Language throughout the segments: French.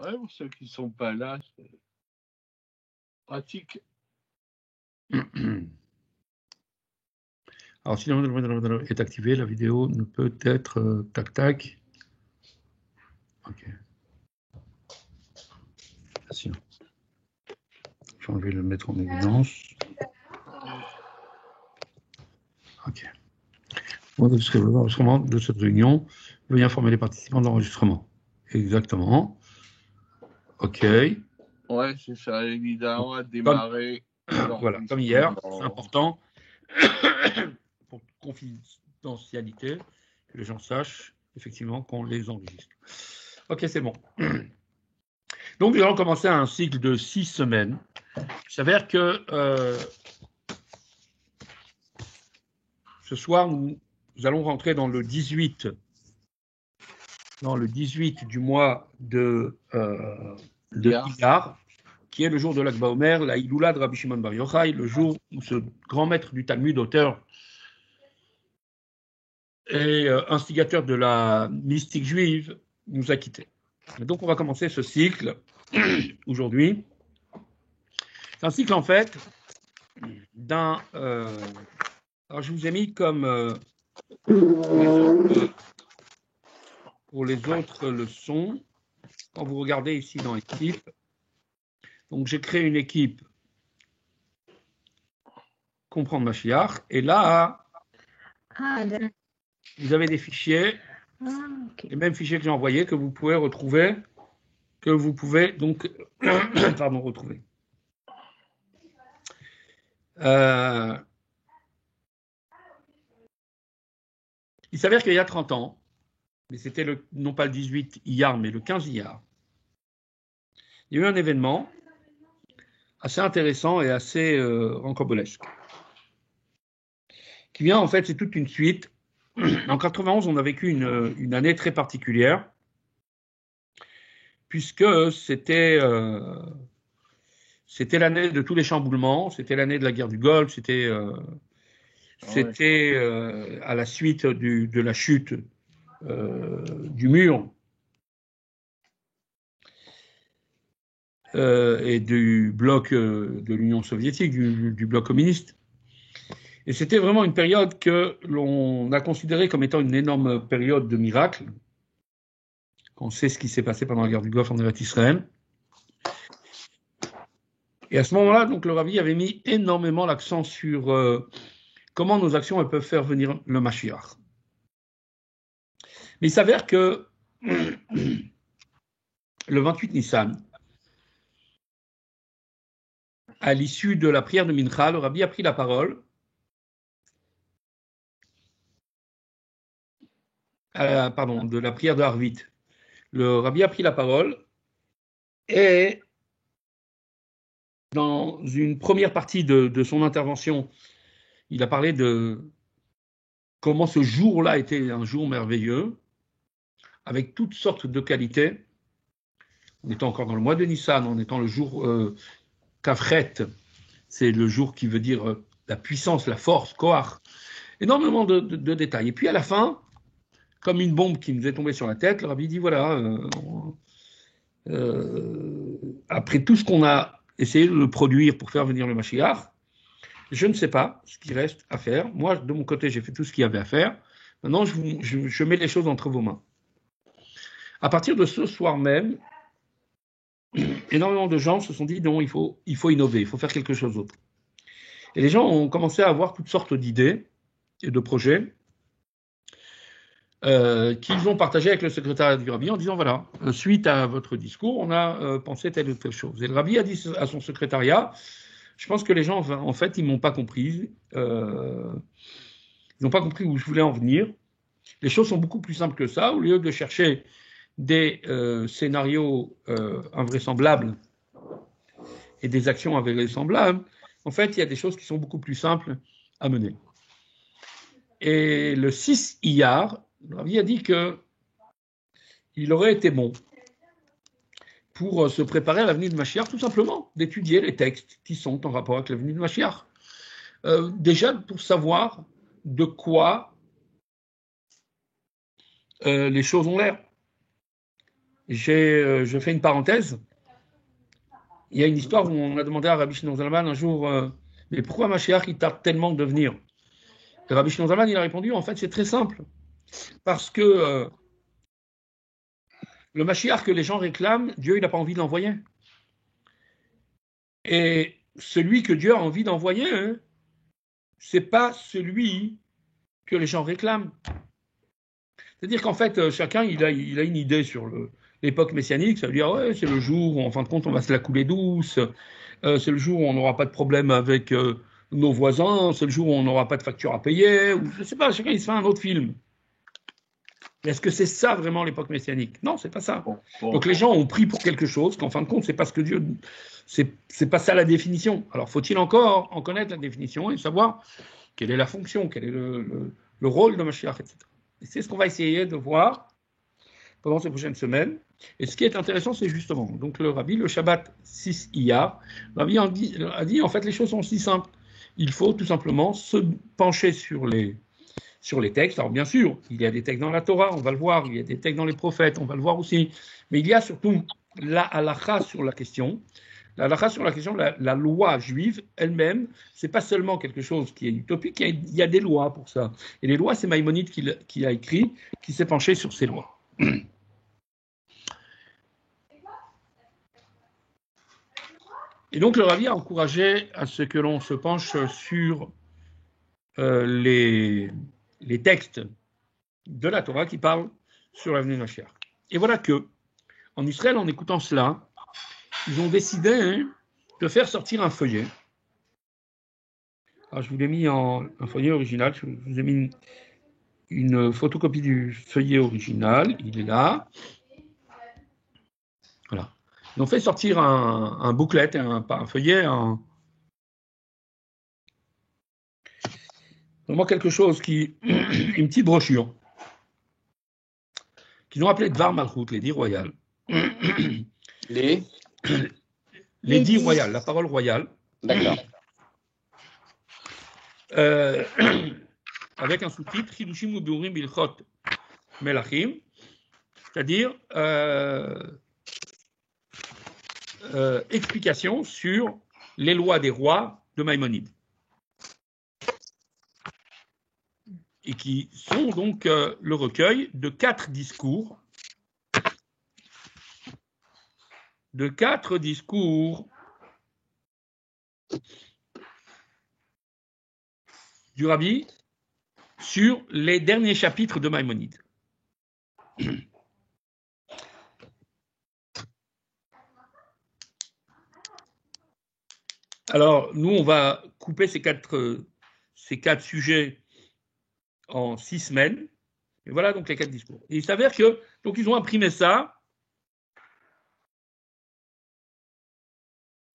Ouais, pour ceux qui ne sont pas là, c'est pratique. Alors, si le est activé, la vidéo ne peut être tac tac. Ok. Attention. Je vais le mettre en évidence. Ok. L'enregistrement de cette réunion, veuillez informer les participants de l'enregistrement. Exactement. Ok. Ouais, c'est ça, évidemment, à démarrer. Voilà, comme hier, c'est important pour confidentialité que les gens sachent effectivement qu'on les enregistre. Ok, c'est bon. Donc, nous allons commencer un cycle de 6 semaines. Il s'avère que ce soir, nous allons rentrer dans le 18 du mois de Iyar, qui est le jour de l'Akba Omer, la Iloula de Rabbi Shimon Bar Yochai, le jour où ce grand maître du Talmud, auteur et instigateur de la mystique juive, nous a quittés. Et donc, on va commencer ce cycle aujourd'hui. C'est un cycle, en fait, d'un... alors, je vous ai mis comme... pour les autres leçons, quand vous regardez ici dans l'équipe, donc j'ai créé une équipe Comprendre Mashiach, et là, vous avez des fichiers, les mêmes fichiers que j'ai envoyés, que vous pouvez retrouver, donc, pardon, retrouver. Il s'avère qu'il y a 30 ans, mais c'était non pas le 18 Iyar, mais le 15 Iyar, il y a eu un événement assez intéressant et assez rocambolesque, qui vient, en fait, c'est toute une suite. En 91, on a vécu une année très particulière, puisque c'était l'année de tous les chamboulements, c'était l'année de la guerre du Golfe, c'était à la suite de la chute du mur et du bloc de l'Union soviétique, du bloc communiste. Et c'était vraiment une période que l'on a considérée comme étant une énorme période de miracle. On sait ce qui s'est passé pendant la guerre du Golfe en Eretz Israël. Et à ce moment-là, donc, le Rabbi avait mis énormément l'accent sur comment nos actions elles peuvent faire venir le Mashiach. Mais il s'avère que le 28 Nissan, à l'issue de la prière de Mincha, le Rabbi a pris la parole de la prière de Harvit. Le Rabbi a pris la parole et dans une première partie de son intervention, il a parlé de comment ce jour-là était un jour merveilleux, avec toutes sortes de qualités. On était encore dans le mois de Nissan, en étant le jour Kafret, c'est le jour qui veut dire la puissance, la force, Koach. Énormément de détails. Et puis à la fin, comme une bombe qui nous est tombée sur la tête, le Rabbi dit voilà, après tout ce qu'on a essayé de produire pour faire venir le Mashiach, je ne sais pas ce qui reste à faire. Moi, de mon côté, j'ai fait tout ce qu'il y avait à faire. Maintenant, je mets les choses entre vos mains. À partir de ce soir même, énormément de gens se sont dit non, il faut innover, il faut faire quelque chose d'autre. Et les gens ont commencé à avoir toutes sortes d'idées et de projets qu'ils ont partagé avec le secrétariat du Rabbi en disant voilà, suite à votre discours, on a pensé telle ou telle chose. Et le Rabbi a dit à son secrétariat, je pense que les gens, en fait, ils m'ont pas compris. Ils n'ont pas compris où je voulais en venir. Les choses sont beaucoup plus simples que ça. Au lieu de chercher des scénarios invraisemblables et des actions invraisemblables, en fait, il y a des choses qui sont beaucoup plus simples à mener. Et le 6 Iyar, le Rabbi a dit qu'il aurait été bon pour se préparer à la venue de Mashiach, tout simplement, d'étudier les textes qui sont en rapport avec la venue de Mashiach. Déjà pour savoir de quoi les choses ont l'air. Je fais une parenthèse. Il y a une histoire où on a demandé à Rabbi Shimon Zalman un jour, mais pourquoi Mashiach il tarde tellement de venir? Et Rabbi Shimon Zalman il a répondu, en fait c'est très simple, parce que le Mashiach que les gens réclament, Dieu il n'a pas envie de l'envoyer. Et celui que Dieu a envie d'envoyer, hein, c'est pas celui que les gens réclament. C'est-à-dire qu'en fait, chacun il a une idée sur l'époque messianique, ça veut dire ouais, c'est le jour où en fin de compte on va se la couler douce, c'est le jour où on n'aura pas de problème avec nos voisins, c'est le jour où on n'aura pas de facture à payer, ou je sais pas, chacun il se fait un autre film. Est-ce que c'est ça vraiment l'époque messianique? Non, c'est pas ça. Bon. Donc les gens ont pris pour quelque chose qu'en fin de compte c'est pas ce que Dieu, c'est pas ça la définition. Alors faut-il encore en connaître la définition et savoir quelle est la fonction, quel est le rôle de Mashiach, etc. Et c'est ce qu'on va essayer de voir pendant ces prochaines semaines. Et ce qui est intéressant, c'est justement, donc le Rabbi, le Shabbat 6 Iyar, le Rabbi a dit, en fait, les choses sont si simples. Il faut tout simplement se pencher sur les textes. Alors bien sûr, il y a des textes dans la Torah, on va le voir, il y a des textes dans les prophètes, on va le voir aussi. Mais il y a surtout la halakha sur la question. La halakha sur la question, la loi juive elle-même, c'est pas seulement quelque chose qui est utopique, il y a des lois pour ça. Et les lois, c'est Maïmonide qui a écrit, qui s'est penché sur ces lois. Et donc le Rabbi a encouragé à ce que l'on se penche sur les textes de la Torah qui parlent sur l'avenir de Mashiach. Et voilà que, en Israël, en écoutant cela, ils ont décidé de faire sortir un feuillet. Alors, je vous l'ai mis en un feuillet original, je vous ai mis une photocopie du feuillet original, il est là. Voilà. Ils ont fait sortir un booklet, pas un feuillet, vraiment quelque chose une petite brochure, qu'ils ont appelé Dvar Malchut, les 10 royales. Les 10 royales, la parole royale. D'accord. Avec un sous-titre, Chidushim Ubiurim Bilchot Melachim, c'est-à-dire explication sur les lois des rois de Maïmonide. Et qui sont donc le recueil de 4 discours. Du Rabbi sur les derniers chapitres de Maïmonide. Alors, nous, on va couper ces quatre sujets en 6 semaines. Et voilà donc les 4 discours. Et il s'avère que, donc ils ont imprimé ça.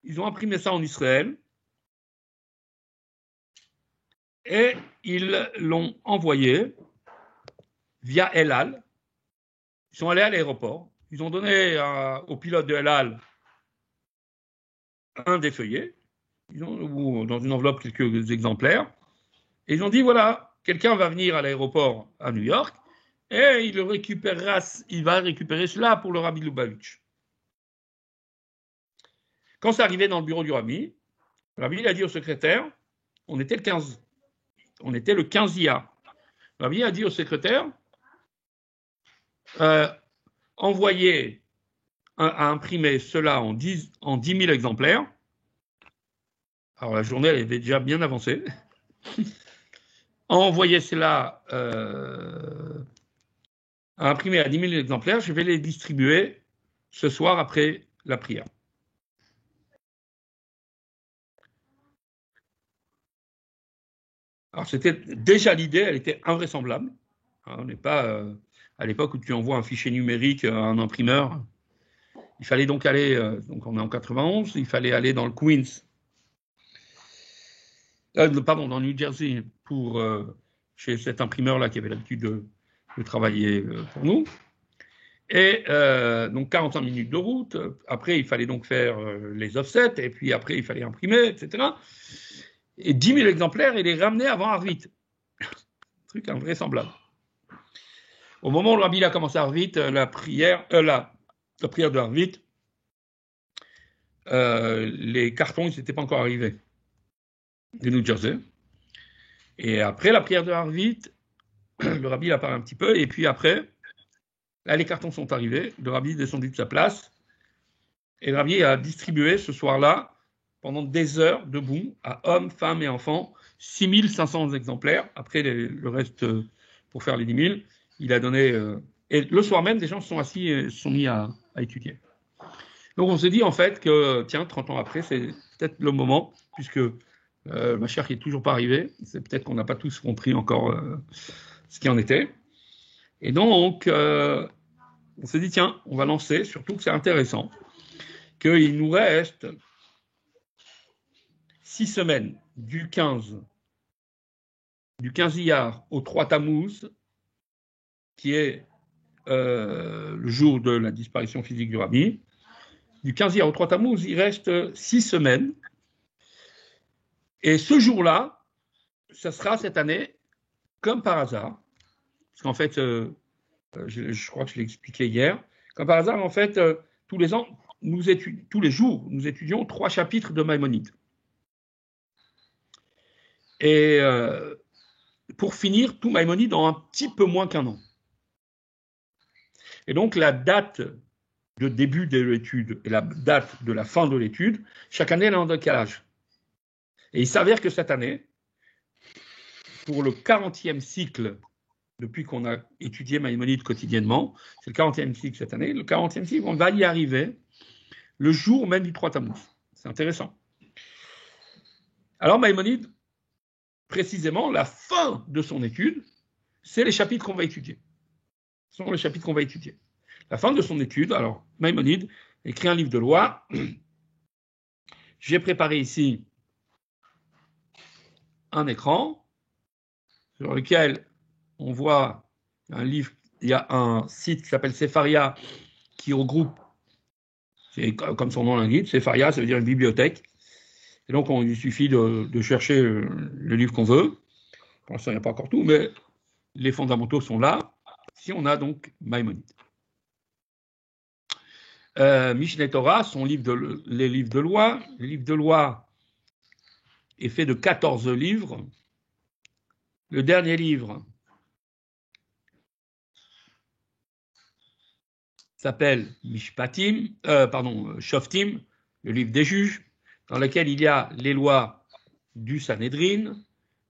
Ils ont imprimé ça en Israël. Et ils l'ont envoyé via El Al. Ils sont allés à l'aéroport. Ils ont donné au pilote de El Al un des feuillets, ou dans une enveloppe quelques exemplaires. Et ils ont dit, voilà, quelqu'un va venir à l'aéroport à New York et il va récupérer cela pour le Rabbi Lubavitch. Quand c'est arrivé dans le bureau du Rabbi, le Rabbi il a dit au secrétaire, on était le 15 Iyar. Le Rabbi a dit au secrétaire, envoyez à imprimer cela en 10 000 exemplaires. Alors la journée elle était déjà bien avancée. Envoyez cela à imprimer à 10 000 exemplaires, je vais les distribuer ce soir après la prière. Alors c'était déjà l'idée, elle était invraisemblable. On n'est pas à l'époque où tu envoies un fichier numérique à un imprimeur. Il fallait donc aller, donc on est en 91, il fallait aller dans le Queens, dans New Jersey, chez cet imprimeur-là qui avait l'habitude de travailler pour nous. Et donc 45 minutes de route. Après, il fallait donc faire les offsets, et puis après, il fallait imprimer, etc. Et 10 000 exemplaires, et les ramener avant Arvit. Truc invraisemblable. Au moment où le Rabbi a commencé Arvit, la prière, la prière de Harvit, les cartons, ils n'étaient pas encore arrivés de New Jersey. Et après la prière de Harvit, le rabbi apparaît un petit peu, et puis après, là, les cartons sont arrivés, le rabbi est descendu de sa place, et le rabbi a distribué ce soir-là, pendant des heures, debout, à hommes, femmes et enfants, 6500 exemplaires. Après, le reste, pour faire les 10 000, il a donné... et le soir même, des gens se sont assis et se sont mis à étudier. Donc, on s'est dit, en fait, que, tiens, 30 ans après, c'est peut-être le moment, puisque le Mashiach n'est toujours pas arrivé. C'est peut-être qu'on n'a pas tous compris encore ce qui en était. Et donc, on s'est dit, tiens, on va lancer, surtout que c'est intéressant, qu'il nous reste 6 semaines du 15 Iyar au 3 Tammuz, qui est le jour de la disparition physique du rabbi. Du 15 Iyar au 3 Tammuz, il reste 6 semaines. Et ce jour-là, ça sera cette année, comme par hasard, parce qu'en fait, je crois que je l'ai expliqué hier, comme par hasard, en fait, tous les ans, tous les jours, nous étudions 3 chapitres de Maïmonide. Et pour finir, tout Maïmonide en un petit peu moins qu'un an. Et donc, la date de début de l'étude et la date de la fin de l'étude, chaque année, elle est en décalage. Et il s'avère que cette année, pour le 40e cycle, depuis qu'on a étudié Maïmonide quotidiennement, c'est le 40e cycle cette année, le 40e cycle, on va y arriver le jour même du 3 Tammuz. C'est intéressant. Alors Maïmonide, précisément, la fin de son étude, c'est les chapitres qu'on va étudier. Ce sont les chapitres qu'on va étudier. La fin de son étude, alors Maïmonide écrit un livre de loi. J'ai préparé ici un écran sur lequel on voit un livre, il y a un site qui s'appelle Sefaria qui regroupe, c'est comme son nom l'indique, Sefaria, ça veut dire une bibliothèque. Et donc, il suffit de chercher le livre qu'on veut. Pour l'instant, il n'y a pas encore tout, mais les fondamentaux sont là. Si on a donc Maïmonide. Mishneh Torah, les livres de loi. Le livre de loi est fait de 14 livres. Le dernier livre s'appelle Shoftim, le livre des juges, dans lequel il y a les lois du Sanhédrin,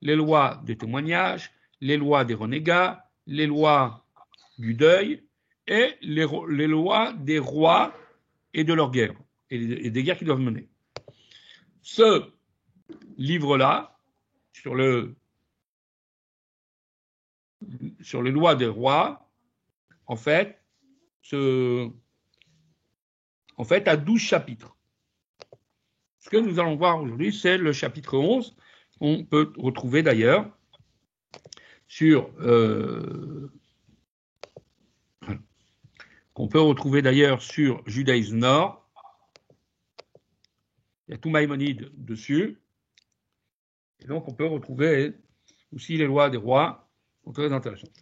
les lois des témoignages, les lois des renégats, les lois du deuil et les lois des rois et de leurs guerres, et des guerres qu'ils doivent mener. Ce livre-là, sur les lois des rois, en fait, a 12 chapitres. Ce que nous allons voir aujourd'hui, c'est le chapitre 11, qu'on peut retrouver d'ailleurs sur Judaïsme Nord. Il y a tout Maïmonide dessus. Et donc, on peut retrouver aussi les lois des rois, qui sont très intéressantes.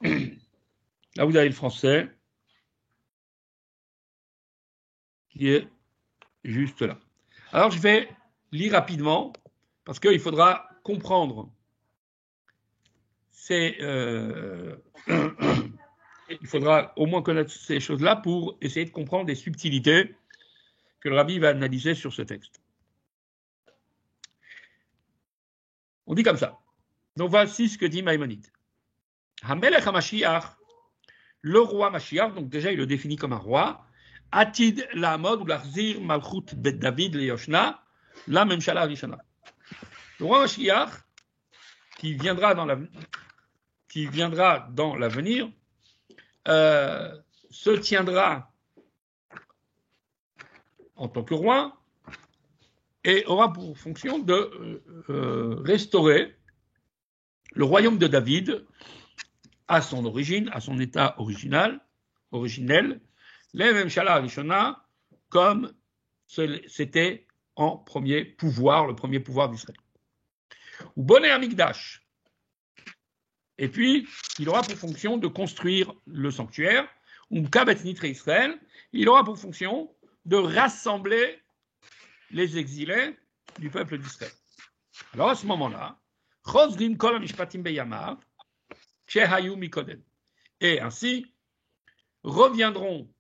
Là, vous avez le français, qui est juste là. Alors, je vais lire rapidement, parce qu'il faudra comprendre il faudra au moins connaître ces choses-là pour essayer de comprendre les subtilités que le rabbi va analyser sur ce texte. On dit comme ça. Donc, voici ce que dit Maïmonide. Hamelech HaMashiach, le roi Mashiach, donc déjà il le définit comme un roi, Atid La'amod ou L'Achzir Malchut Bet David Leyoshna, la Memshala Rishana. Le roi Mashiach, qui viendra dans l'avenir, se tiendra en tant que roi et aura pour fonction de restaurer le royaume de David à son origine, à son état originel, les Memshala Rishona, comme c'était en premier pouvoir, le premier pouvoir d'Israël. Ou Boné Amikdash. Et puis, il aura pour fonction de construire le sanctuaire, Kabetz Nitre Israël, il aura pour fonction de rassembler les exilés du peuple d'Israël. Alors à ce moment-là, Chosrin Kol HaMishpatim Beyamav, Shehayu Mikodem. Et ainsi, reviendront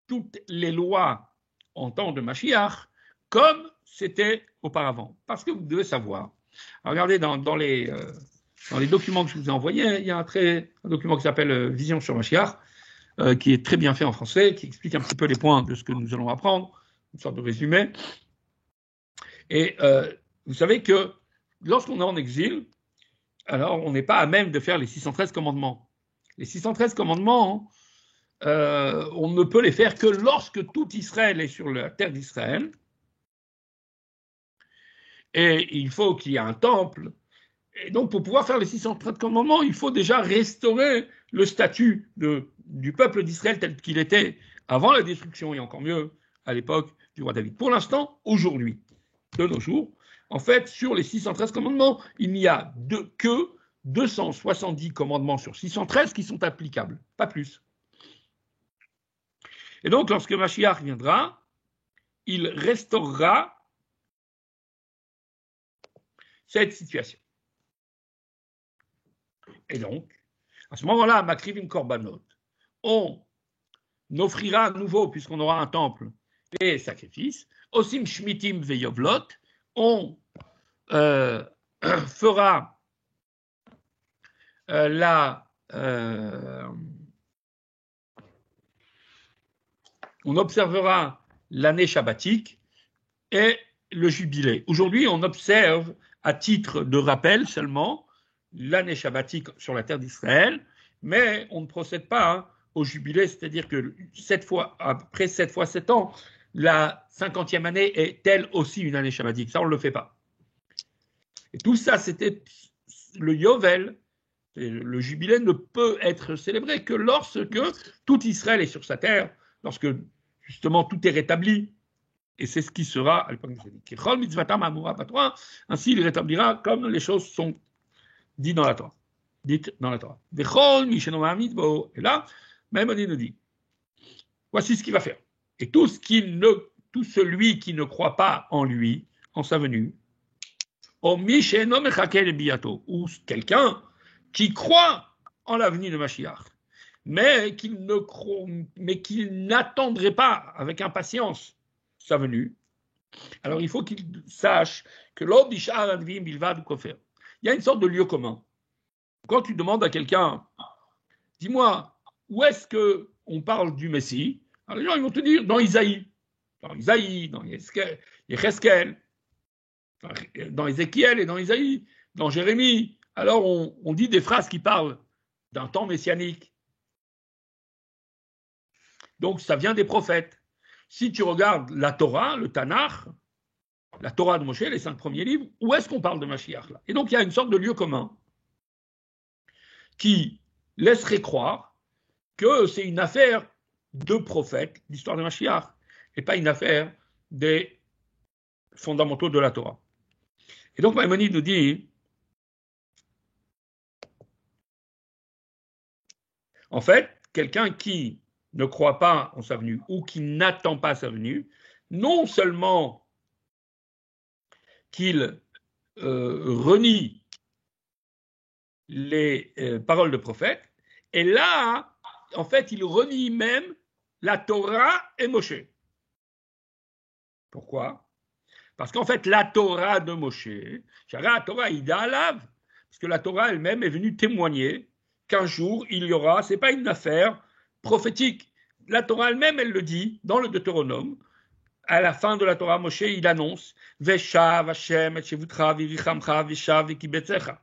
toutes les lois en temps de Mashiach comme c'était auparavant. Parce que vous devez savoir, regardez dans les documents que je vous ai envoyés, il y a un document qui s'appelle Vision sur Mashiach, qui est très bien fait en français, qui explique un petit peu les points de ce que nous allons apprendre, une sorte de résumé. Et vous savez que lorsqu'on est en exil, alors on n'est pas à même de faire les 613 commandements. Les 613 commandements, on ne peut les faire que lorsque tout Israël est sur la terre d'Israël. Et il faut qu'il y ait un temple. Et donc, pour pouvoir faire les 613 commandements, il faut déjà restaurer le statut du peuple d'Israël tel qu'il était avant la destruction, et encore mieux à l'époque du roi David. Pour l'instant, aujourd'hui, de nos jours, en fait, sur les 613 commandements, il n'y a que 270 commandements sur 613 qui sont applicables, pas plus. Et donc, lorsque Mashiach viendra, il restaurera cette situation. Et donc, à ce moment-là, Makrivim Korbanot, on offrira à nouveau, puisqu'on aura un temple, des sacrifices. Osim Shmitim Veyovlot, on fera on observera l'année shabbatique et le jubilé. Aujourd'hui, on observe à titre de rappel seulement l'année shabbatique sur la terre d'Israël, mais on ne procède pas au jubilé, c'est-à-dire que après 7 fois 7 ans, la 50e année est elle aussi une année shabbatique. Ça, on ne le fait pas. Et tout ça, c'était le Yovel. Le jubilé ne peut être célébré que lorsque tout Israël est sur sa terre, lorsque justement tout est rétabli. Et c'est ce qui sera à l'époque de ainsi il rétablira comme les choses sont dites dans la Torah. Et là, Maïmonide nous dit, voici ce qu'il va faire. Et tout celui qui ne croit pas en lui, en sa venue, ou quelqu'un qui croit en l'avenir de Mashiach, mais qu'il n'attendrait pas avec impatience sa venue, alors il faut qu'il sache que il y a une sorte de lieu commun. Quand tu demandes à quelqu'un, dis-moi, où est-ce qu'on parle du Messie? Alors les gens ils vont te dire dans Isaïe, dans Yecheskel, dans Ézéchiel et dans Isaïe, dans Jérémie. Alors on dit des phrases qui parlent d'un temps messianique. Donc ça vient des prophètes. Si tu regardes la Torah, le Tanakh, la Torah de Moshe, les 5 premiers livres, où est-ce qu'on parle de Mashiach là? Et donc il y a une sorte de lieu commun qui laisserait croire que c'est une affaire de prophètes, l'histoire de Mashiach, et pas une affaire des fondamentaux de la Torah. Et donc Maïmonide nous dit, en fait, quelqu'un qui ne croit pas en sa venue ou qui n'attend pas sa venue, non seulement qu'il renie les paroles de prophète, et là, en fait, il renie même la Torah et Moshe. Pourquoi? Parce qu'en fait, la Torah de Moshe, la Torah Ida Alav, parce que la Torah elle-même est venue témoigner qu'un jour, il y aura, ce n'est pas une affaire prophétique. La Torah elle-même, elle le dit dans le Deutéronome. À la fin de la Torah, Moshe, il annonce Veshav Hashem et Shevutra Virichamcha Veshav Vekibetzecha.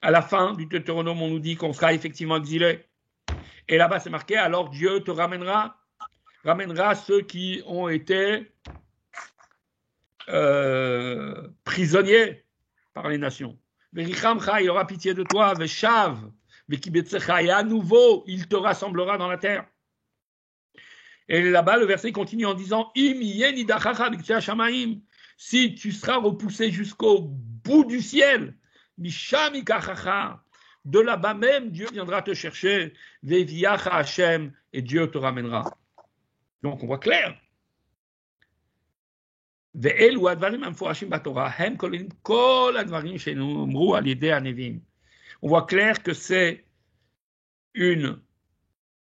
À la fin du Deutéronome, on nous dit qu'on sera effectivement exilé. Et là-bas, c'est marqué, alors Dieu te ramènera ceux qui ont été prisonniers par les nations. Virichamcha, il aura pitié de toi, Veshav Vekibetzecha, et à nouveau, il te rassemblera dans la terre. Et là-bas, le verset continue en disant si tu seras repoussé jusqu'au bout du ciel, de là-bas même, Dieu viendra te chercher, Veviacha Hashem, et Dieu te ramènera. Donc on voit clair. On voit clair que c'est une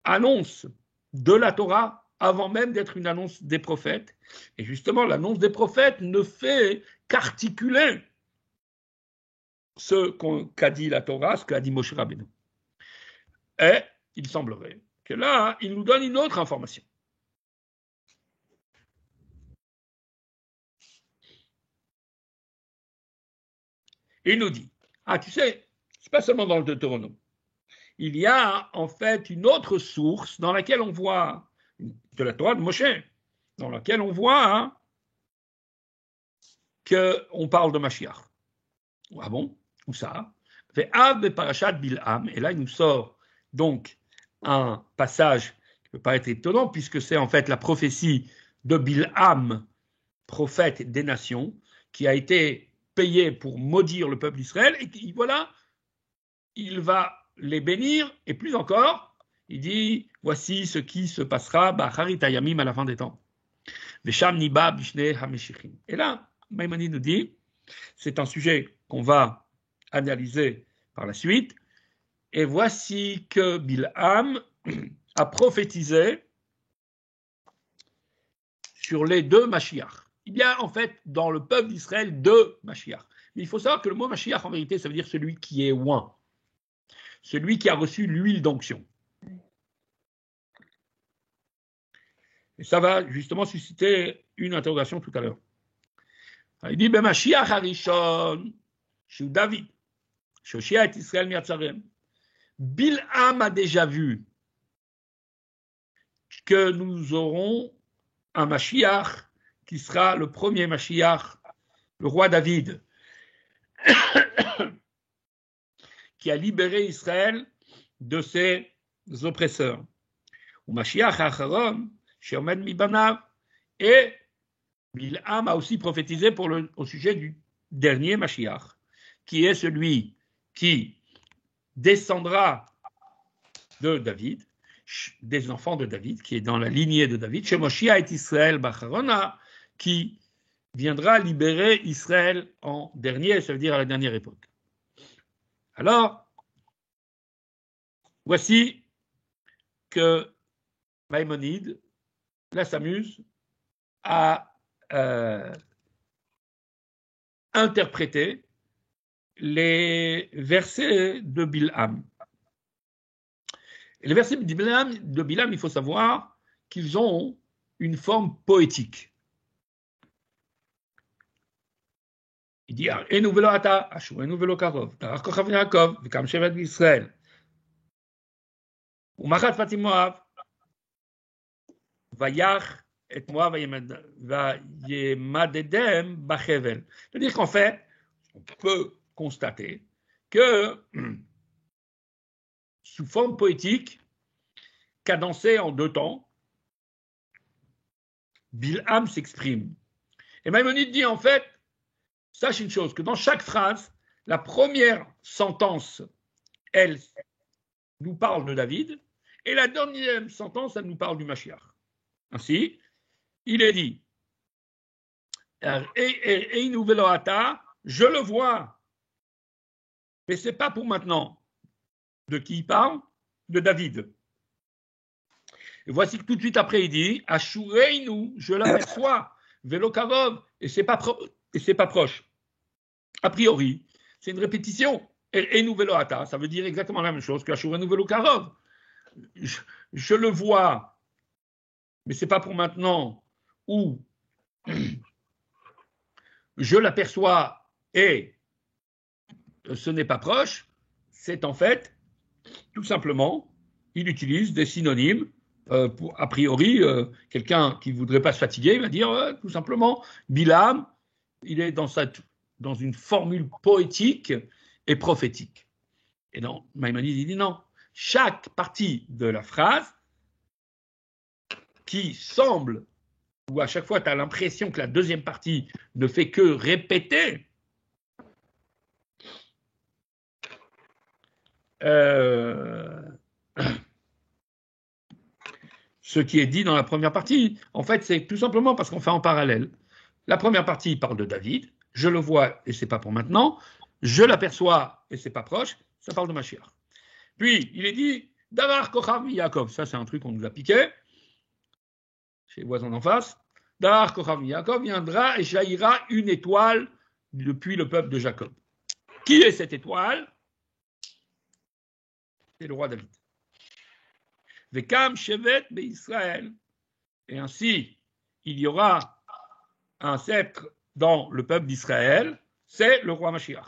annonce de la Torah avant même d'être une annonce des prophètes. Et justement, l'annonce des prophètes ne fait qu'articuler ce qu'a dit la Torah, ce qu'a dit Moshe Rabbeinu. Et il semblerait que là, il nous donne une autre information. Il nous dit, tu sais, c'est pas seulement dans le Deutéronome. Il y a en fait une autre source dans laquelle on voit, de la Torah de Moshe, dans laquelle on voit qu'on parle de Mashiach. Ah bon? Où ça? Ve'av beparashat Bil'am. Et là, il nous sort donc un passage qui ne peut pas être étonnant, puisque c'est en fait la prophétie de Bil'am, prophète des nations, qui a été payé pour maudire le peuple d'Israël, et qui, voilà, il va les bénir, et plus encore, il dit, voici ce qui se passera, Ba'acharit Hayamim, à la fin des temps. Vesham niba bishne hameshichim. Et là, Maïmonide nous dit, c'est un sujet qu'on va analyser par la suite, et voici que Bil'am a prophétisé sur les deux Mashiach. Il y a en fait dans le peuple d'Israël deux Mashiach. Mais il faut savoir que le mot Mashiach en vérité ça veut dire celui qui est oint, celui qui a reçu l'huile d'onction. Et ça va justement susciter une interrogation tout à l'heure. Il dit ben Mashiach Harishon, chez David, Shoshia et Israël Miatzarem. Bil'am a déjà vu que nous aurons un Mashiach qui sera le premier Mashiach, le roi David, qui a libéré Israël de ses oppresseurs. Ou Mashiach Acharon, Sheomed Mibanav, et Bil'am a aussi prophétisé au sujet du dernier Mashiach, qui est celui qui descendra de David, des enfants de David, qui est dans la lignée de David, Shemoshia et Israël Bacharona, qui viendra libérer Israël en dernier, ça veut dire à la dernière époque. Alors, voici que Maïmonide, là, s'amuse à interpréter les versets de Bil'am. Et les versets de Bil'am, il faut savoir qu'ils ont une forme poétique. Il dit, Enu velo ata, ashurenu velo karov, tarach kochav Yaakov, vekam shevet b'Yisrael. Umachat fatim Moav, vayach et Moav vayemadedem bachevel. C'est-à-dire qu'en fait, on peut constater que, sous forme poétique, cadencée en deux temps, Bil'am s'exprime. Et Maïmonide dit en fait, sache une chose, que dans chaque phrase, la première sentence, elle nous parle de David, et la dernière sentence, elle nous parle du Mashiach. Ainsi, il est dit, Einu velo ata, je le vois, mais ce n'est pas pour maintenant. De qui il parle? De David. Et voici que tout de suite après, il dit, Ashureinu, je l'aperçois, velo karov, et c'est pas proche. A priori, c'est une répétition. Einu velo ata, ça veut dire exactement la même chose que Ashureinu velo karov. Je le vois, mais c'est pas pour maintenant, ou je l'aperçois et ce n'est pas proche, c'est en fait, tout simplement, il utilise des synonymes. A priori, quelqu'un qui ne voudrait pas se fatiguer, il va dire tout simplement, Bil'am, il est dans une formule poétique et prophétique. Et non, Maïmonide il dit non. Chaque partie de la phrase qui semble, ou à chaque fois tu as l'impression que la deuxième partie ne fait que répéter ce qui est dit dans la première partie. En fait, c'est tout simplement parce qu'on fait en parallèle. La première partie parle de David, je le vois et c'est pas pour maintenant, je l'aperçois et c'est pas proche, ça parle de Mashiach. Puis, il est dit, Davar Kochav Yaakov, ça c'est un truc qu'on nous a piqué, chez les voisins d'en face, Davar Kochav Yaakov viendra et jaillira une étoile depuis le peuple de Jacob. Qui est cette étoile? C'est le roi David. Vekam Shevet Israël. Et ainsi, il y aura un sceptre dans le peuple d'Israël, c'est le roi Mashiach.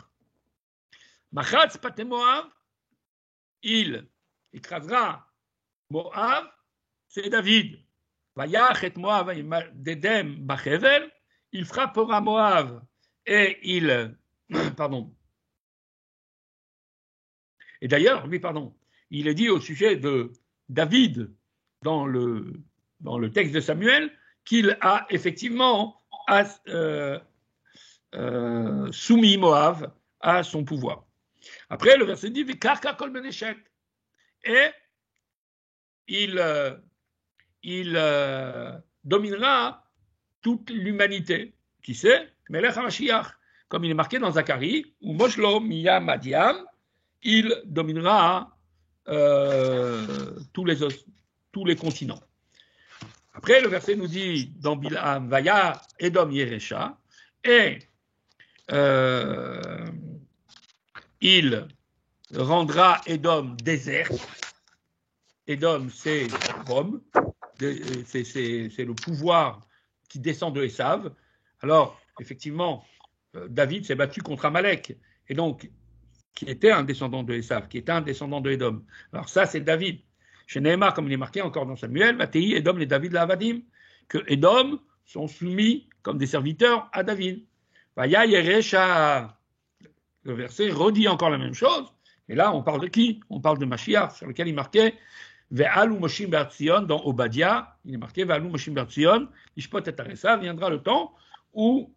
Machatz Paté Moav, il écrasera Moav, c'est David. Vayach et Moav dedem bachevel, il frappera Moav et il, pardon. Et d'ailleurs, il est dit au sujet de David dans le texte de Samuel qu'il a effectivement soumis Moav à son pouvoir. Après, le verset dit Vikarka kol beneshet, et il dominera toute l'humanité. Qui c'est? Melech HaMashiach, comme il est marqué dans Zacharie, ou Moshlo Miya Madiam, il dominera tous les continents. Après, le verset nous dit dans Bilham, Vaya Edom Yeresha, et il rendra Edom déserte. Edom, c'est Rome, c'est le pouvoir qui descend de Esav. Alors, effectivement, David s'est battu contre Amalek, et donc, qui était un descendant de Esav, qui était un descendant de Edom. Alors ça, c'est David. Chez Nehemar, comme il est marqué encore dans Samuel, Matéi, Edom, les David, la Avadim, que Edom sont soumis comme des serviteurs à David. Vaya Yeresha. Le verset redit encore la même chose, et là, on parle de qui? On parle de Mashiach, sur lequel il marquait Ve'alu Moshim Be'atzion, dans Obadiah, il est marqué Ve'alu Moshim Be'atzion, Ishpot et Aresa, viendra le temps où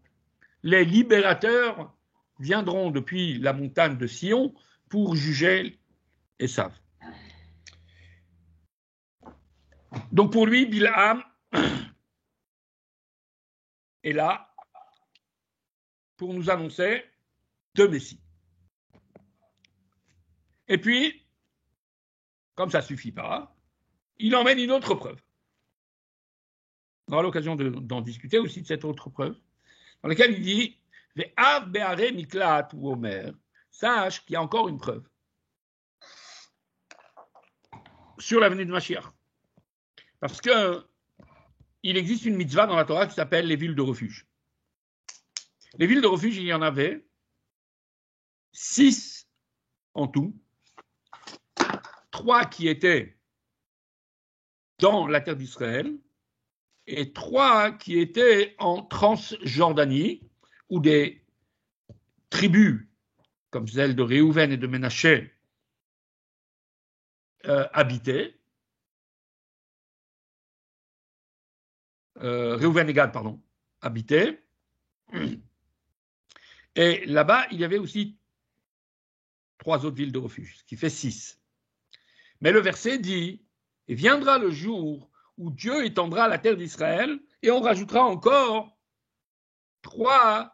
les libérateurs viendront depuis la montagne de Sion pour juger Esav. Donc pour lui, Bilham est là pour nous annoncer deux Messies. Et puis, comme ça ne suffit pas, il emmène une autre preuve. On aura l'occasion d'en discuter aussi de cette autre preuve, dans laquelle il dit Ve'av be'are miklat ou omer, sache qu'il y a encore une preuve sur la venue de Mashiach. Parce qu'il existe une mitzvah dans la Torah qui s'appelle les villes de refuge. Les villes de refuge, il y en avait 6 en tout. 3 qui étaient dans la terre d'Israël et 3 qui étaient en Transjordanie, où des tribus comme celle de Réhouven et de Ménaché habitaient. Réhouven et Gad, habitaient. Et là-bas, il y avait aussi 3 autres villes de refuge, ce qui fait 6. Mais le verset dit, et viendra le jour où Dieu étendra la terre d'Israël, et on rajoutera encore 3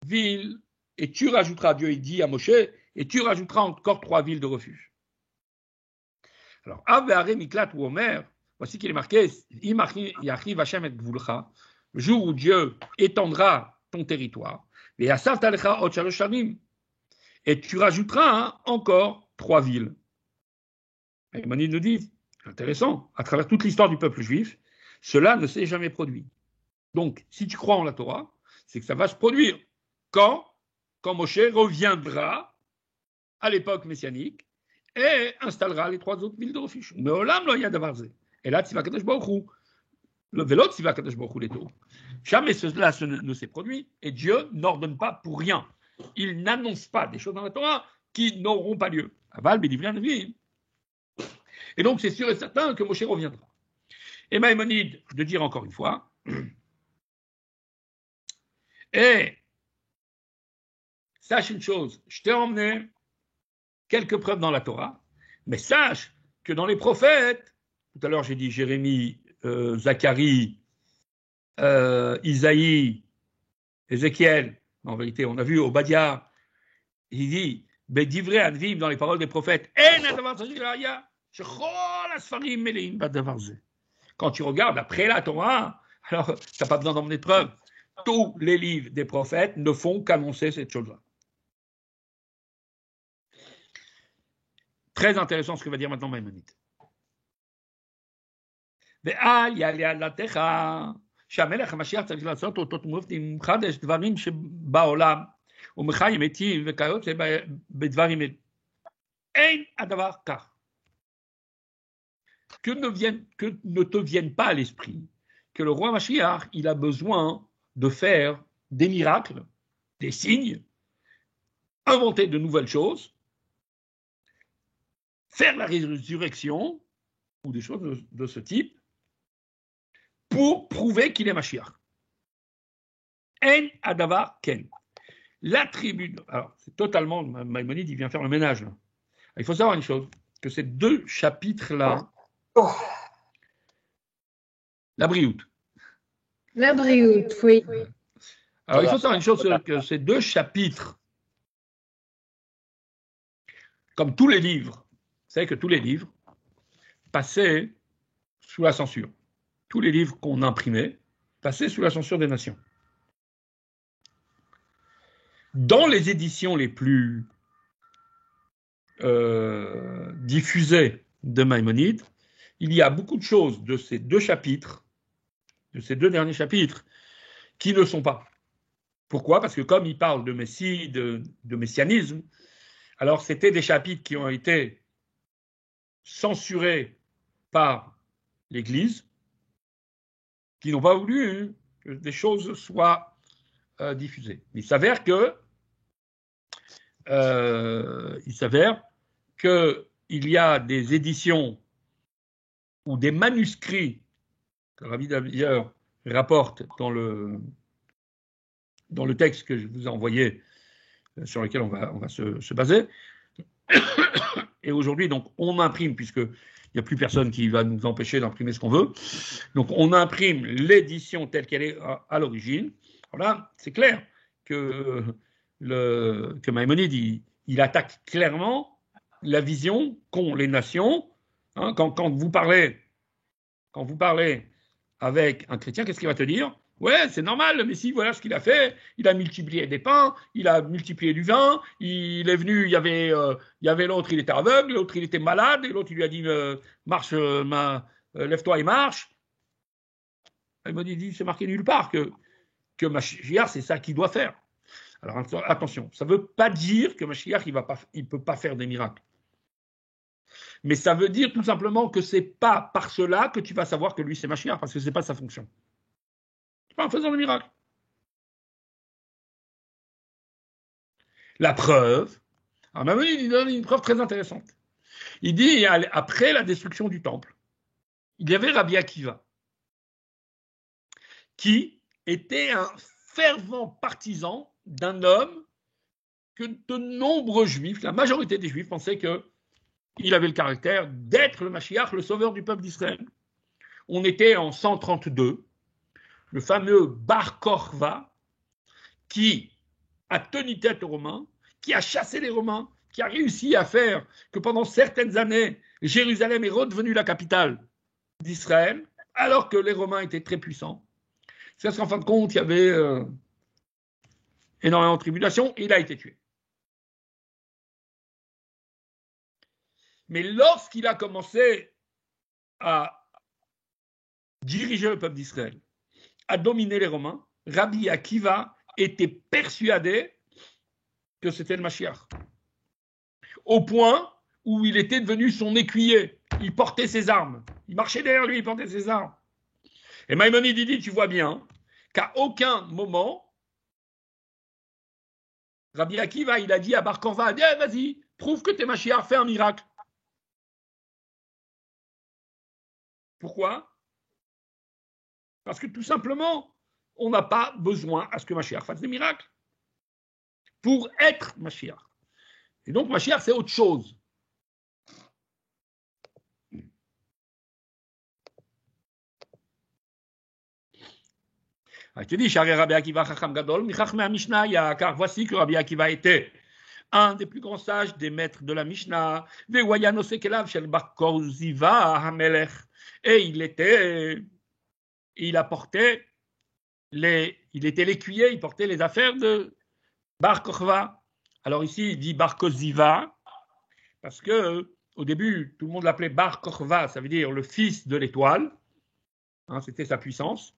villes, et tu rajouteras, Dieu il dit à Moshe, et tu rajouteras encore 3 villes de refuge. Alors, Av Miklat ou Omer, voici qu'il est marqué, le jour où Dieu étendra ton territoire, et tu rajouteras encore 3 villes. Et Maïmonide nous dit, intéressant, à travers toute l'histoire du peuple juif, cela ne s'est jamais produit. Donc, si tu crois en la Torah, c'est que ça va se produire. Quand Moshe reviendra à l'époque messianique et installera les 3 autres villes de refuge. Mais Olam lo yad davar zeh. Et là, Tziva Kadosh Baruch Hu. Le vélo Tziva Kadosh Baruch Hu l'éto. Jamais cela ne s'est produit et Dieu n'ordonne pas pour rien. Il n'annonce pas des choses dans la Torah qui n'auront pas lieu. Aval b'divrei hanavim. Et donc, c'est sûr et certain que Moshe reviendra. Et Maïmonide, de dire encore une fois, et sache une chose, je t'ai emmené quelques preuves dans la Torah, mais sache que dans les prophètes, tout à l'heure j'ai dit Jérémie, Zacharie, Isaïe, Ézéchiel, en vérité on a vu Obadiah, il dit Bedivrei Advim dans les paroles des prophètes, quand tu regardes après la Torah, alors tu n'as pas besoin d'emmener de preuves. Tous les livres des prophètes ne font qu'annoncer cette chose-là. Très intéressant ce que va dire maintenant Maïmonide. ואל יעלה על דעתך שהמלך המשיח צריך לעשות אותות ומופתים מחדש דברים שבעולם ומחי מתים וכיוצא בדברים אלה. אין הדבר כך. Que ne te vienne pas à l'esprit que le roi Mashiach, il a besoin de faire des miracles, des signes, inventer de nouvelles choses, faire la résurrection, ou des choses de ce type, pour prouver qu'il est Mashiach. En adavar ken. La tribu, alors c'est totalement, Maïmonide, il vient faire le ménage là. Il faut savoir une chose, que ces deux chapitres-là, la brioute. La brioute, oui. Alors il faut savoir une chose, que ces deux chapitres, comme tous les livres, vous savez que tous les livres passaient sous la censure. Tous les livres qu'on imprimait passaient sous la censure des nations. Dans les éditions les plus diffusées de Maïmonide, il y a beaucoup de choses de ces deux chapitres, de ces deux derniers chapitres, qui ne sont pas. Pourquoi ? Parce que comme il parle de Messie, de messianisme, alors c'était des chapitres qui ont été censurés par l'Église, qui n'ont pas voulu que des choses soient diffusées. Il s'avère qu'il y a des éditions ou des manuscrits que Rabbi d'ailleurs rapporte dans le texte que je vous ai envoyé, sur lequel on va se baser. Et aujourd'hui, donc, on imprime, puisqu'il n'y a plus personne qui va nous empêcher d'imprimer ce qu'on veut. Donc, on imprime l'édition telle qu'elle est à l'origine. Voilà, c'est clair que Maïmonide, il attaque clairement la vision qu'ont les nations. Hein, quand vous parlez avec un chrétien, qu'est-ce qu'il va te dire ? Ouais, c'est normal, le Messie, voilà ce qu'il a fait. Il a multiplié des pains, il a multiplié du vin, il est venu, il y avait l'autre, il était aveugle, l'autre, il était malade, et l'autre, il lui a dit, marche, lève-toi et marche. Il m'a dit, c'est marqué nulle part que Mashiach, c'est ça qu'il doit faire. Alors attention, ça ne veut pas dire que Mashiach, il ne peut pas faire des miracles. Mais ça veut dire tout simplement que ce n'est pas par cela que tu vas savoir que lui, c'est Mashiach, parce que ce n'est pas sa fonction. Pas en faisant le miracle. La preuve, alors Maïmonide, il donne une preuve très intéressante. Il dit, après la destruction du temple, il y avait Rabbi Akiva, qui était un fervent partisan d'un homme que de nombreux juifs, la majorité des juifs, pensaient qu'il avait le caractère d'être le Mashiach, le sauveur du peuple d'Israël. On était en 132, le fameux Bar Kokhba, qui a tenu tête aux Romains, qui a chassé les Romains, qui a réussi à faire que pendant certaines années, Jérusalem est redevenue la capitale d'Israël, alors que les Romains étaient très puissants. C'est parce qu'en fin de compte, il y avait énormément de tribulations, et il a été tué. Mais lorsqu'il a commencé à diriger le peuple d'Israël, à dominer les Romains, Rabbi Akiva était persuadé que c'était le Mashiach. Au point où il était devenu son écuyer. Il portait ses armes. Il marchait derrière lui, il portait ses armes. Et Maïmonide dit, tu vois bien qu'à aucun moment, Rabbi Akiva, il a dit à Bar Kokhba, vas-y, prouve que t'es Mashiach, fais un miracle. Pourquoi ? Parce que tout simplement, on n'a pas besoin à ce que Mashiach fasse des miracles. Pour être Mashiach, Et donc, Mashiach, c'est autre chose. Je te dis, Rabbi Akiva Chacham Gadol, Michachmei Mishnah, car voici que Rabbi Akiva était un des plus grands sages des maîtres de la Mishnah, et il était l'écuyer, il portait les affaires de Bar Kochva. Alors ici, il dit Bar Koziva, parce que au début, tout le monde l'appelait Bar Kochva, ça veut dire le fils de l'étoile, c'était sa puissance.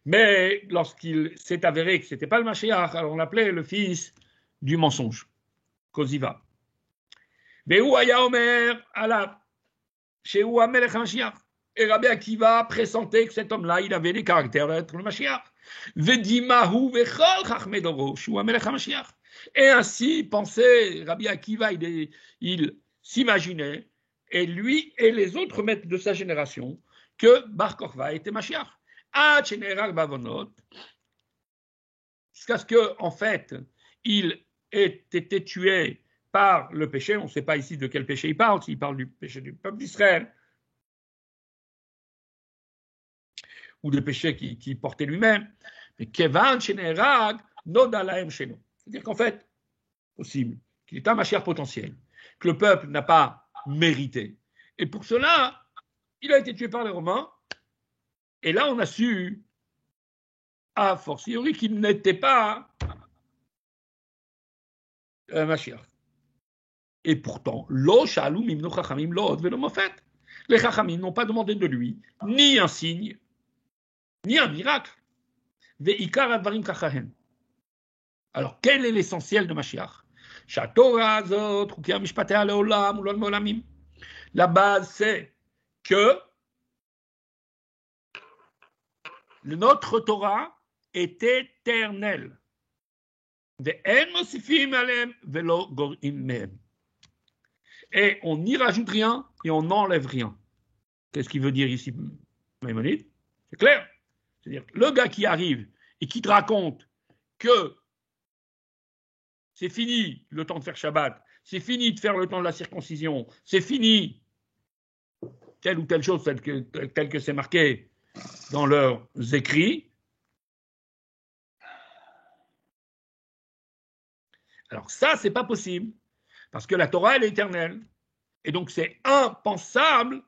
Mais lorsqu'il s'est avéré que ce n'était pas le Mashiach, alors on l'appelait le fils du mensonge, Koziva. Mais où Aya Omer, Allah, chez où Amelech Mashiach. Et Rabbi Akiva pressentait que cet homme-là, il avait les caractères d'être le Mashiach. Vedimahu vechol chachmei doro, chez où Amelech Mashiach. Et ainsi pensait Rabbi Akiva, il s'imaginait, et lui et les autres maîtres de sa génération, que Bar Kochva était Mashiach. Jusqu'à ce que, en fait, il ait été tué par le péché. On ne sait pas ici de quel péché il parle, s'il parle du péché du peuple d'Israël ou des péchés qu'il portait lui-même. Mais Kevan Shenerag Nodalaem Sheno. C'est-à-dire qu'en fait, possible qu'il est un Mashiach potentiel, que le peuple n'a pas mérité. Et pour cela, il a été tué par les Romains. Et là, on a su, a fortiori, qu'il n'était pas un Mashiach. Et pourtant, lo shalom imno chachamim lo od velo mofet. Les chachamim n'ont pas demandé de lui ni un signe, ni un miracle. Ve'ikar advarim kachahen. Alors, quel est l'essentiel de Mashiach? Shatorah azot, chukia mishpatea leolam ulol meolamim. La base, c'est que notre Torah est éternelle. Et on n'y rajoute rien et on n'enlève rien. Qu'est-ce qu'il veut dire ici, Maïmonide? C'est clair. C'est-à-dire que le gars qui arrive et qui te raconte que c'est fini le temps de faire Shabbat, c'est fini de faire le temps de la circoncision, c'est fini telle ou telle chose telle que c'est marqué dans leurs écrits. Alors ça, c'est pas possible, parce que la Torah, elle est éternelle. Et donc, c'est impensable,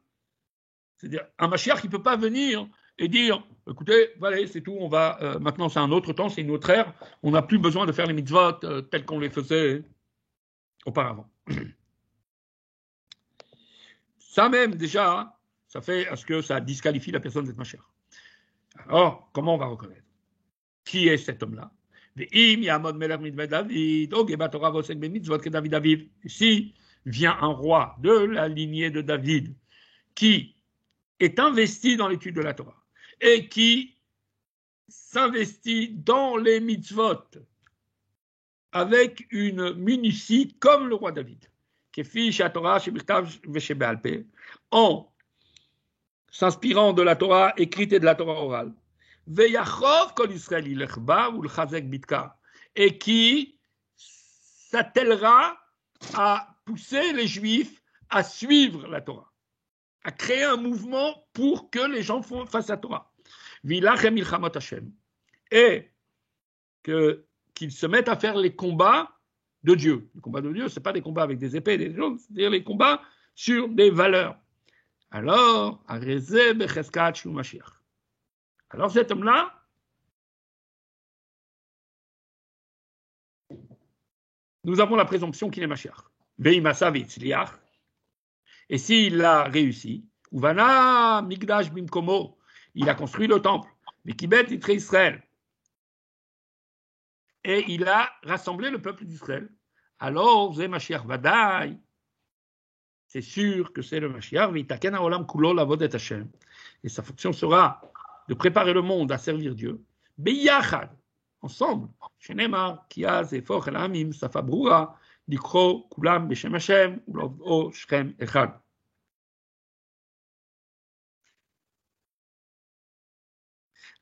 c'est-à-dire un Mashiach qui ne peut pas venir et dire, écoutez, voilà, c'est tout, on va, maintenant c'est un autre temps, c'est une autre ère, on n'a plus besoin de faire les mitzvot telles qu'on les faisait auparavant. Ça même, déjà, ça fait à ce que ça disqualifie la personne d'être Mashiach. Alors, comment on va reconnaître? Qui est cet homme-là? Ici vient un roi de la lignée de David qui est investi dans l'étude de la Torah et qui s'investit dans les mitzvot avec une minutie comme le roi David, en s'inspirant de la Torah écrite et de la Torah orale. Et qui s'attellera à pousser les Juifs à suivre la Torah, à créer un mouvement pour que les gens fassent la Torah. Et qu'ils se mettent à faire les combats de Dieu. Les combats de Dieu, ce n'est pas des combats avec des épées, des choses, c'est-à-dire les combats sur des valeurs. Alors, alors cet homme-là, nous avons la présomption qu'il est Mashiach. Et s'il a réussi, Uvana Migdash Bimkomo, il a construit le temple, mais Kibet Itre Israël, et il a rassemblé le peuple d'Israël. Alors, Zé Mashiach Vadaï, c'est sûr que c'est le Mashiach, et sa fonction sera de préparer le monde à servir Dieu, Beyachad, ensemble, Shenemar, Kiaz, Efoch, Elamim, Safa Broura, Dikro, Kulam, Beshem Hashem, Ulov'o, Shrem, Echad.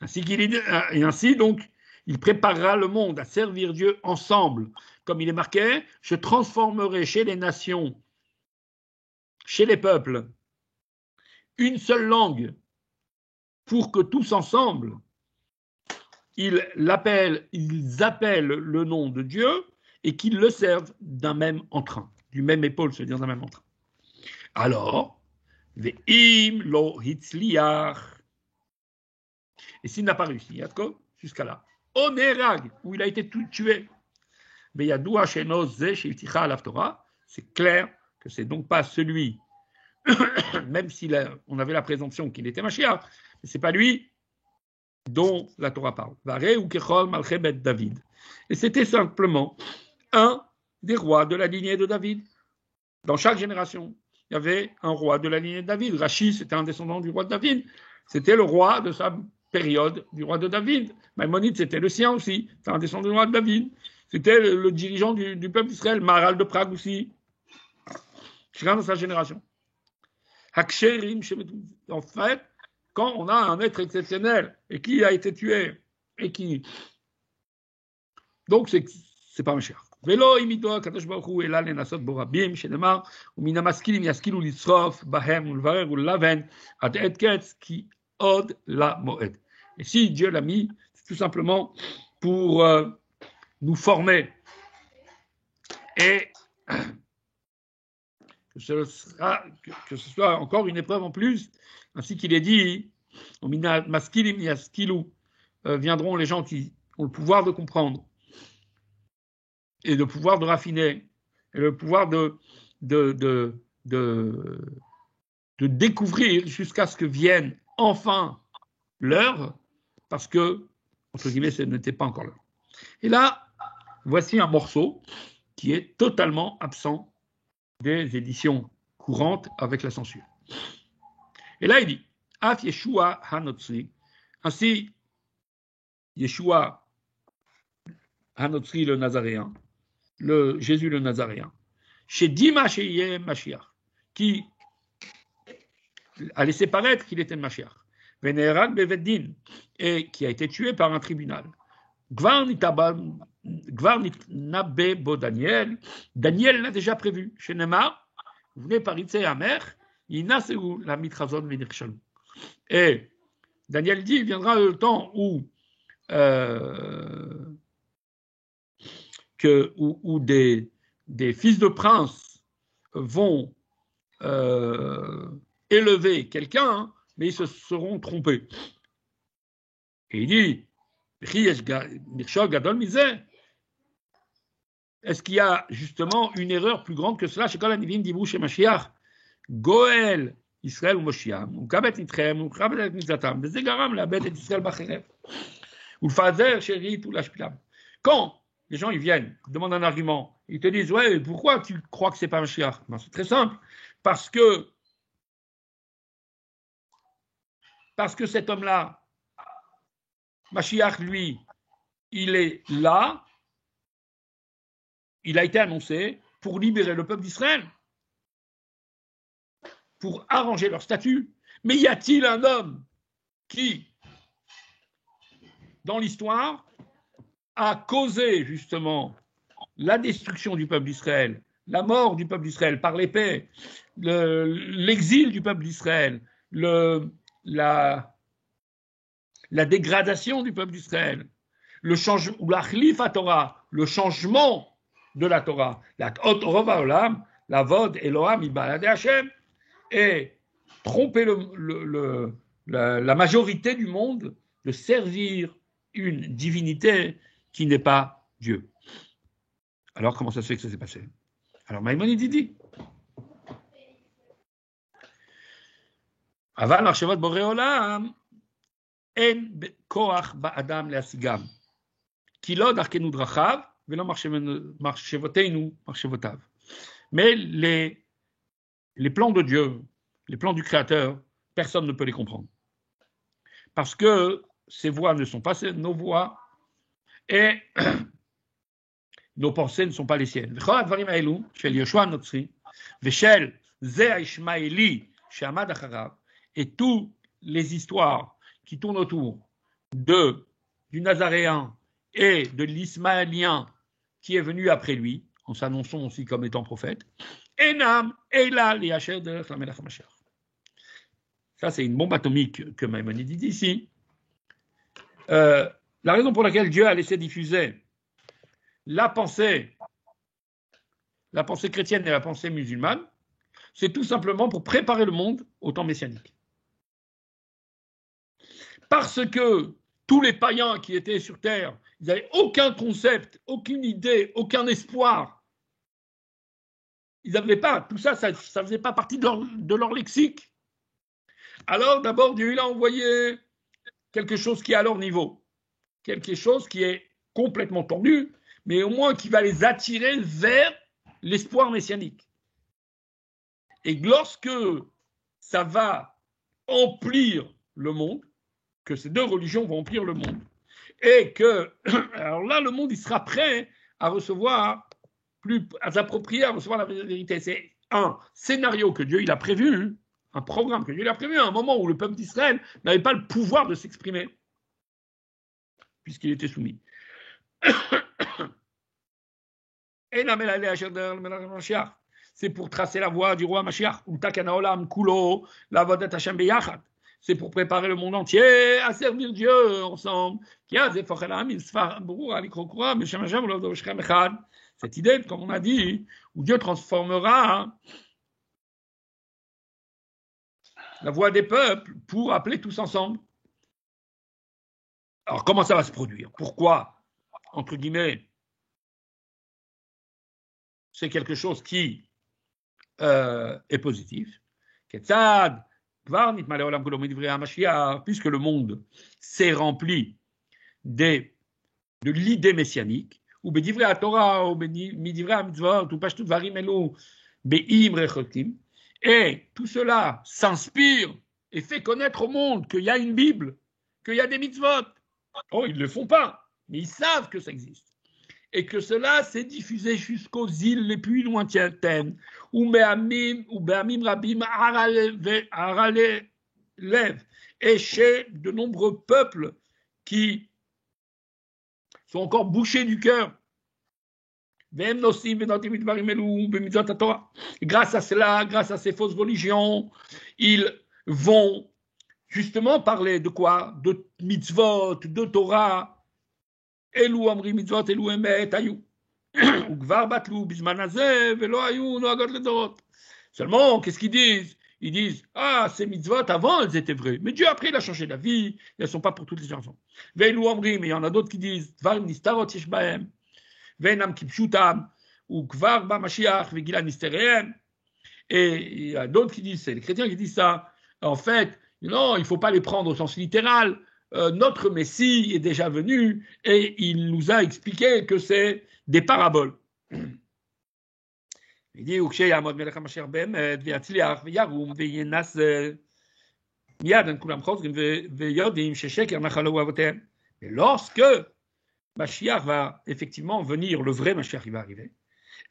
Ainsi donc, il préparera le monde à servir Dieu ensemble, comme il est marqué, je transformerai chez les nations, chez les peuples, une seule langue pour que tous ensemble, ils appellent le nom de Dieu et qu'ils le servent d'un même entrain, du même épaule, c'est-à-dire d'un même entrain. Alors, ve'im lo hitzliach. Et s'il n'a pas réussi, jusqu'à là, onerag, où il a été tué, c'est clair que c'est donc pas celui, même si on avait la présomption qu'il était Mashiach, mais c'est pas lui dont la Torah parle. David. Et c'était simplement un des rois de la lignée de David. Dans chaque génération, il y avait un roi de la lignée de David. Rachid, c'était un descendant du roi de David. C'était le roi de sa période du roi de David. Maïmonide, c'était le sien aussi. C'est un descendant du roi de David. C'était le dirigeant du peuple d'Israël. Maharal de Prague aussi. Chacun dans sa génération. En fait, quand on a un être exceptionnel et qui a été tué et qui... Donc, c'est pas un cher. ולא העמידו הקדוש ברוך הוא אלא לנסות בו רבים, שנאמר, ומן המשכילים ישכילו לצרוף בהם ולברר וללבן עד עת קץ, כי עוד למועד. Et si Dieu l'a mis, c'est tout simplement pour nous former et que ce soit encore une épreuve en plus, ainsi qu'il est dit, ومن המשכילים ישכילו, viendront les gens qui ont le pouvoir de comprendre et le pouvoir de raffiner, et le pouvoir de découvrir jusqu'à ce que vienne enfin l'heure, parce que, entre guillemets, ce n'était pas encore l'heure. Et là, voici un morceau qui est totalement absent des éditions courantes avec la censure. Et là, il dit, Af Yeshua Hanotzri, ainsi, Yeshua Hanotzri le Nazaréen, le Jésus le Nazaréen, chez Dima Sheyeh Mashiach, qui a laissé paraître qu'il était le Mashiach, Venerag Beveddin, et qui a été tué par un tribunal. Gvar Nabe Bo Daniel, Daniel l'a déjà prévu. Chez Nemar, vous venez par Itzé Amer, Inaseu la Mitrazon Venirchalou. Et Daniel dit, il viendra le temps où des fils de princes vont élever quelqu'un, mais ils se seront trompés. Et il dit, est-ce qu'il y a justement une erreur plus grande que cela? Chez Kol Hanivim Dibru chez Mashiach, Goël Israël ou Moshiach, ou Kabet Itrem, ou Kabet Mizatam, des Egaram, la bête d'Israël Bacherev, ou le Fazer, Chérit, ou l'Ashpilam. Quand les gens ils viennent, ils demandent un argument, ils te disent ouais, pourquoi tu crois que c'est pas Mashiach? Ben, c'est très simple, parce que cet homme-là, Mashiach, lui, il est là, il a été annoncé pour libérer le peuple d'Israël, pour arranger leur statut. Mais y a-t-il un homme qui, dans l'histoire, a causé justement la destruction du peuple d'Israël, la mort du peuple d'Israël par l'épée, l'exil du peuple d'Israël, la dégradation du peuple d'Israël, le changement, ou la Khlifa Torah, le changement de la Torah, la Hot Rova Olam, la Vod Eloham Ibalade Hashem, et tromper la majorité du monde de servir une divinité qui n'est pas Dieu. Alors, comment ça se fait que ça s'est passé? Alors, Maïmonide dit Aval Marshevot Boré Olam En Koach Ba'adam Leasigam Ki lo darkenu drachav Velo Marshevotenu Marshevotav. Mais les plans de Dieu, les plans du Créateur, personne ne peut les comprendre. Parce que ces voies ne sont pas nos voies et nos pensées ne sont pas les siennes. Et toutes les histoires qui tournent autour du Nazaréen et de l'Ismaélien qui est venu après lui, en s'annonçant aussi comme étant prophète. Enam, Ela, Liacher de la Melech HaMashiach. Ça, c'est une bombe atomique que Maïmonide dit ici. La raison pour laquelle Dieu a laissé diffuser la pensée chrétienne et la pensée musulmane, c'est tout simplement pour préparer le monde au temps messianique. Parce que tous les païens qui étaient sur Terre, ils n'avaient aucun concept, aucune idée, aucun espoir. Ils n'avaient pas, tout ça, ça ne faisait pas partie de leur lexique. Alors d'abord, Dieu il a envoyé quelque chose qui est à leur niveau, quelque chose qui est complètement tordu, mais au moins qui va les attirer vers l'espoir messianique. Et lorsque ça va emplir le monde, que ces deux religions vont emplir le monde, et que, alors là, le monde, il sera prêt à recevoir, à s'approprier, à recevoir la vérité. C'est un scénario que Dieu il a prévu, un programme que Dieu il a prévu, à un moment où le peuple d'Israël n'avait pas le pouvoir de s'exprimer, puisqu'il était soumis. C'est pour tracer la voie du roi Mashiach. C'est pour préparer le monde entier à servir Dieu ensemble. Cette idée, comme on a dit, où Dieu transformera la voix des peuples pour appeler tous ensemble. Alors, comment ça va se produire? Pourquoi, entre guillemets, c'est quelque chose qui est positif? Puisque le monde s'est rempli de l'idée messianique, et tout cela s'inspire et fait connaître au monde qu'il y a une Bible, qu'il y a des mitzvot. Oh, ils ne le font pas, mais ils savent que ça existe. Et que cela s'est diffusé jusqu'aux îles les plus lointaines, ou Be'amim Rabim Haralev, et chez de nombreux peuples qui sont encore bouchés du cœur. Grâce à cela, grâce à ces fausses religions, ils vont justement parler de quoi? De mitzvot, de Torah. Elou amri mitzvot, elou emet ayou. Ugvar batlu bizmanazé, velo ayou noagot ledorot. Seulement, qu'est-ce qu'ils disent? Ils disent, ah, ces mitzvot, avant, elles étaient vraies. Mais Dieu, après, il a changé la vie. Elles ne sont pas pour toutes les générations. Velou amri, mais il y en a d'autres qui disent, dvarim nistarot yeshbahem, venam kipshutam, ou kvar ba mashiach, vegila nistereem. Et il y a d'autres qui disent, c'est les chrétiens qui disent ça. En fait, non, il ne faut pas les prendre au sens littéral. Notre Messie est déjà venu et il nous a expliqué que c'est des paraboles. Il dit et lorsque Mashiach va effectivement venir, le vrai Mashiach il va arriver,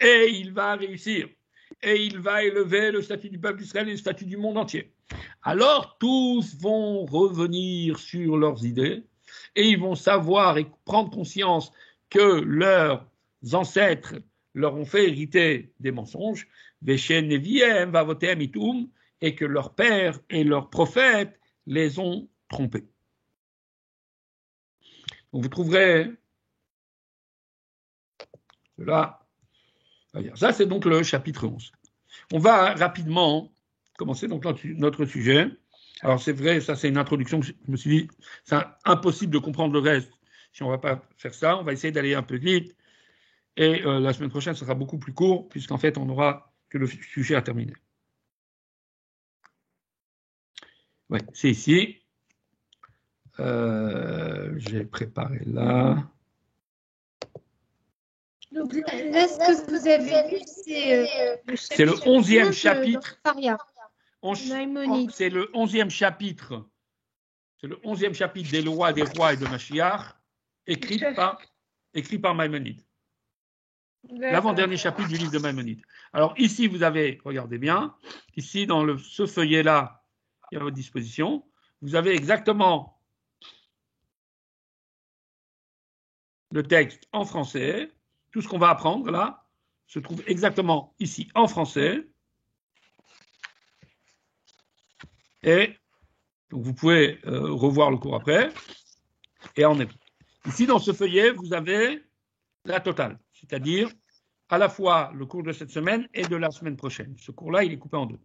et il va réussir, et il va élever le statut du peuple d'Israël et le statut du monde entier. Alors tous vont revenir sur leurs idées et ils vont savoir et prendre conscience que leurs ancêtres leur ont fait hériter des mensonges, et que leurs pères et leurs prophètes les ont trompés. Donc vous trouverez cela. Ça, c'est donc le chapitre 11. On va rapidement commencer donc notre sujet. Alors c'est vrai, ça c'est une introduction, je me suis dit, c'est impossible de comprendre le reste si on ne va pas faire ça. On va essayer d'aller un peu vite. Et la semaine prochaine, ce sera beaucoup plus court, puisqu'en fait, on n'aura que le sujet à terminer. Oui, c'est ici. J'ai préparé là. Donc, là, ce que vous avez vu, c'est le 11e chapitre. C'est le 11e chapitre. C'est le 11e chapitre des lois des rois et de Mashiach, écrit par Maïmonide. L'avant-dernier chapitre du livre de Maïmonide. Alors ici, vous avez, regardez bien, ici dans ce feuillet-là, qui est à votre disposition, vous avez exactement le texte en français tout ce qu'on va apprendre là se trouve exactement ici en français. Et donc vous pouvez revoir le cours après. Et en hébreu. Ici, dans ce feuillet, vous avez la totale, c'est-à-dire à la fois le cours de cette semaine et de la semaine prochaine. Ce cours-là, il est coupé en deux.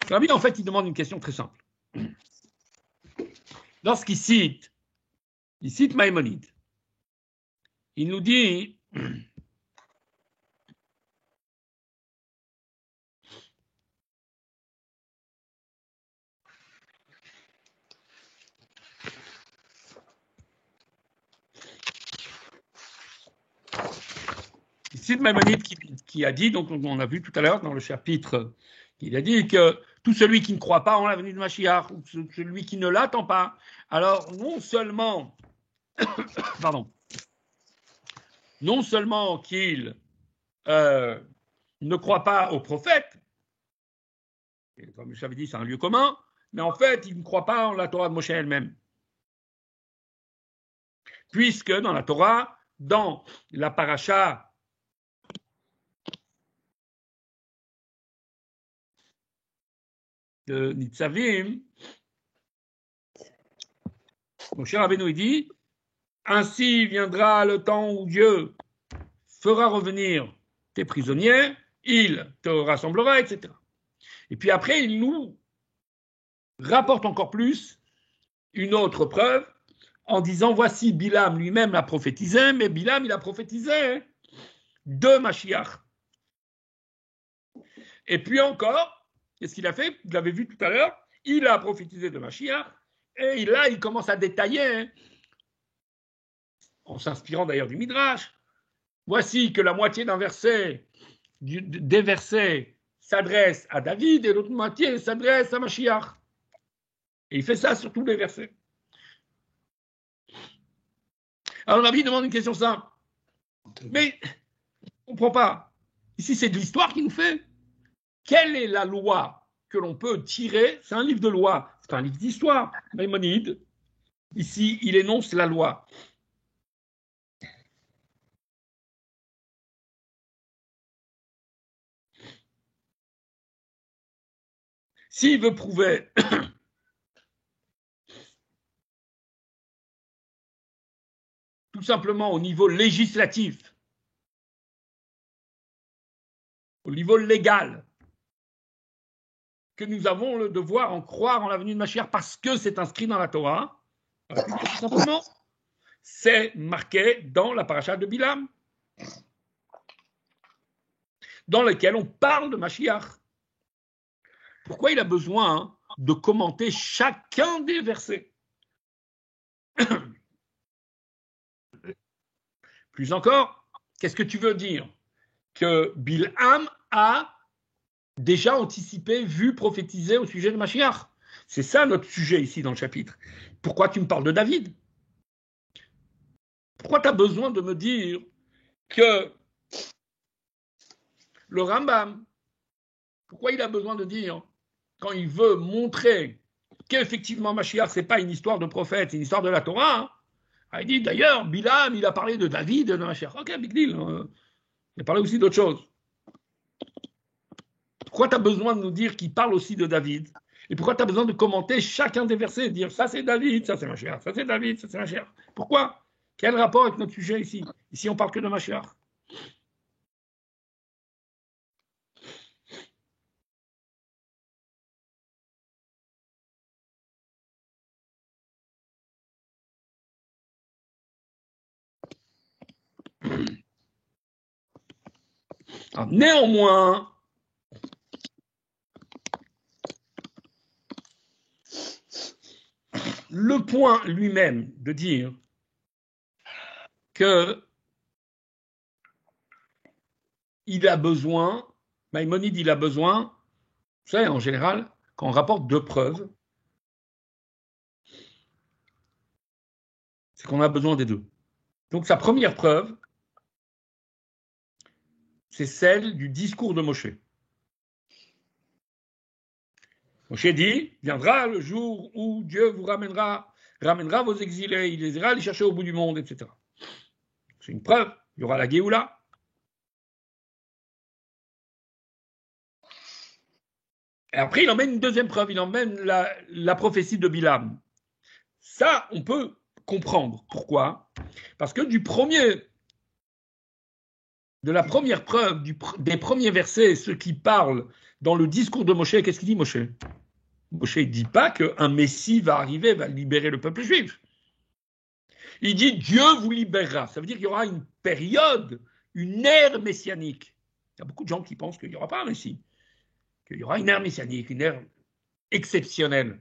Rabbi, en fait, il demande une question très simple. Lorsqu'il cite Maïmonide, il nous dit Maïmonide qui a dit, donc on a vu tout à l'heure dans le chapitre, il a dit que tout celui qui ne croit pas en la venue de Mashiach, ou celui qui ne l'attend pas, alors non seulement qu'il ne croit pas au prophète, et comme je l'avais dit, c'est un lieu commun, mais en fait, il ne croit pas en la Torah de Moshe elle-même. Puisque dans la Torah, dans la paracha de Nitzavim, Moshe Rabbeinu dit « Ainsi viendra le temps où Dieu fera revenir tes prisonniers, il te rassemblera, etc. » Et puis après, il nous rapporte encore plus une autre preuve en disant « Voici, Bilam lui-même l'a prophétisé, mais Bilam, il a prophétisé de Mashiach. » Et puis encore, qu'est-ce qu'il a fait? Vous l'avez vu tout à l'heure, il a prophétisé de Mashiach, et là, il commence à détailler, en s'inspirant d'ailleurs du Midrash, voici que la moitié d'un verset, des versets, s'adresse à David, et l'autre moitié s'adresse à Mashiach. Et il fait ça sur tous les versets. Alors Rabbi demande une question simple. Mais, on ne comprend pas. Ici, c'est de l'histoire qui nous fait. Quelle est la loi que l'on peut tirer? C'est un livre de loi, c'est un livre d'histoire. Maïmonide, ici, il énonce la loi. S'il veut prouver tout simplement au niveau législatif, au niveau légal, que nous avons le devoir en croire en la venue de Mashiach parce que c'est inscrit dans la Torah, tout simplement, c'est marqué dans la paracha de Bilam, dans lequel on parle de Mashiach. Pourquoi il a besoin de commenter chacun des versets? Plus encore, qu'est-ce que tu veux dire? Que Bilham a déjà anticipé, vu, prophétisé au sujet de Mashiach. C'est ça notre sujet ici dans le chapitre. Pourquoi tu me parles de David? Pourquoi tu as besoin de me dire que le Rambam, pourquoi il a besoin de dire, quand il veut montrer qu'effectivement Mashiach, ce n'est pas une histoire de prophète, c'est une histoire de la Torah, il dit d'ailleurs, Bilam, il a parlé de David et de Mashiach. Ok, big deal. Il a parlé aussi d'autre chose. Pourquoi tu as besoin de nous dire qu'il parle aussi de David? Et pourquoi tu as besoin de commenter chacun des versets et de dire ça c'est David, ça c'est Mashiach, ça c'est David, ça c'est Mashiach? Pourquoi? Quel rapport avec notre sujet ici? Ici, on parle que de Mashiach. Alors, néanmoins, le point lui-même de dire que il a besoin, Maïmonide, il a besoin, vous savez, en général, quand on rapporte deux preuves, c'est qu'on a besoin des deux. Donc sa première preuve, c'est celle du discours de Moshe. Moshe dit, viendra le jour où Dieu vous ramènera vos exilés, il les ira les chercher au bout du monde, etc. C'est une preuve il y aura la Géoula. Et après, il emmène une deuxième preuve, il emmène la prophétie de Bilam. Ça, on peut comprendre. Pourquoi? Parce que de la première preuve, des premiers versets, ceux qui parlent dans le discours de Moshe, qu'est-ce qu'il dit Moshe? Moshe ne dit pas qu'un Messie va arriver, va libérer le peuple juif. Il dit Dieu vous libérera. Ça veut dire qu'il y aura une période, une ère messianique. Il y a beaucoup de gens qui pensent qu'il n'y aura pas un Messie, qu'il y aura une ère messianique, une ère exceptionnelle.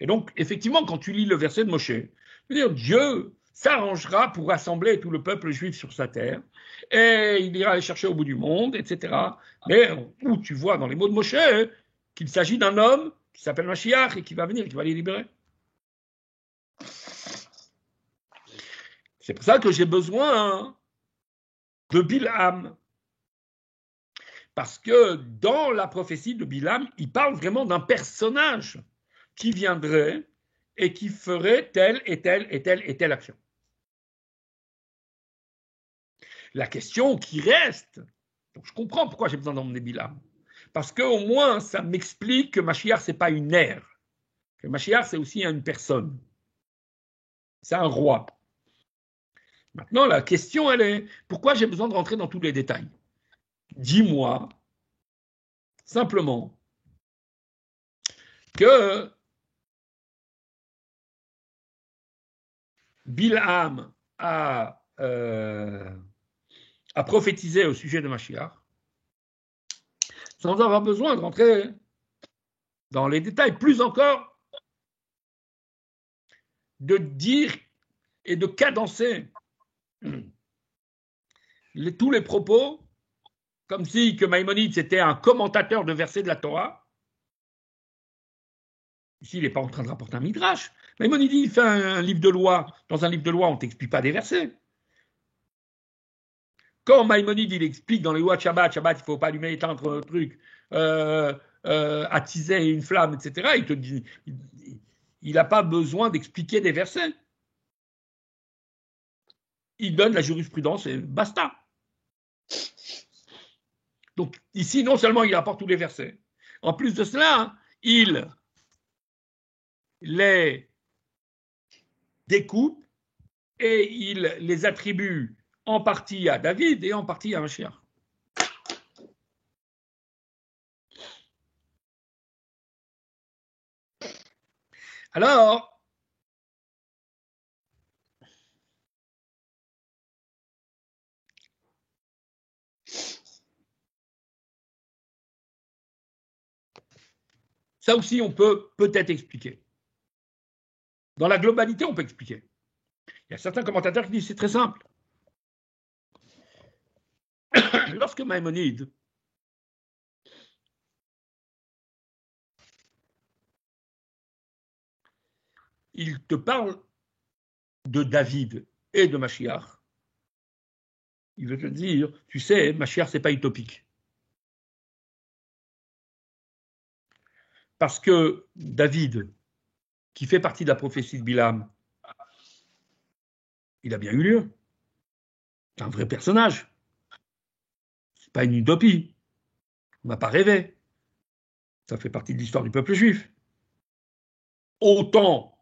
Et donc, effectivement, quand tu lis le verset de Moshe, tu veux dire Dieu s'arrangera pour rassembler tout le peuple juif sur sa terre, et il ira les chercher au bout du monde, etc. Mais où tu vois dans les mots de Moshe qu'il s'agit d'un homme qui s'appelle Mashiach et qui va venir, qui va les libérer. C'est pour ça que j'ai besoin de Bilam. Parce que dans la prophétie de Bilam, il parle vraiment d'un personnage qui viendrait et qui ferait telle et telle et telle et telle action. La question qui reste, donc je comprends pourquoi j'ai besoin d'emmener Bilam, parce qu'au moins ça m'explique que Mashiach c'est pas une ère, que Mashiach c'est aussi une personne, c'est un roi. Maintenant la question elle est, pourquoi j'ai besoin de rentrer dans tous les détails? Dis-moi simplement que Bilam a prophétisé au sujet de Mashiach, sans avoir besoin de rentrer dans les détails, plus encore de dire et de cadencer tous les propos, comme si que Maïmonide c'était un commentateur de versets de la Torah. Ici, il n'est pas en train de rapporter un midrash. Maïmonide, il fait un livre de loi. Dans un livre de loi, on ne t'explique pas des versets. Quand Maïmonide, il explique dans les lois de Shabbat, il ne faut pas allumer, éteindre un truc, attiser une flamme, etc., il te dit, il n'a pas besoin d'expliquer des versets. Il donne la jurisprudence et basta. Donc ici, non seulement il apporte tous les versets, en plus de cela, il les découpe et il les attribue en partie à David et en partie à Mashiach. Alors, ça aussi, on peut peut-être expliquer. Dans la globalité, on peut expliquer. Il y a certains commentateurs qui disent c'est très simple. Lorsque Maïmonide il te parle de David et de Mashiach, il veut te dire, tu sais, Mashiach, ce n'est pas utopique. Parce que David, qui fait partie de la prophétie de Bilam, il a bien eu lieu. C'est un vrai personnage. Ce n'est pas une utopie. On ne va pas rêver. Ça fait partie de l'histoire du peuple juif. Autant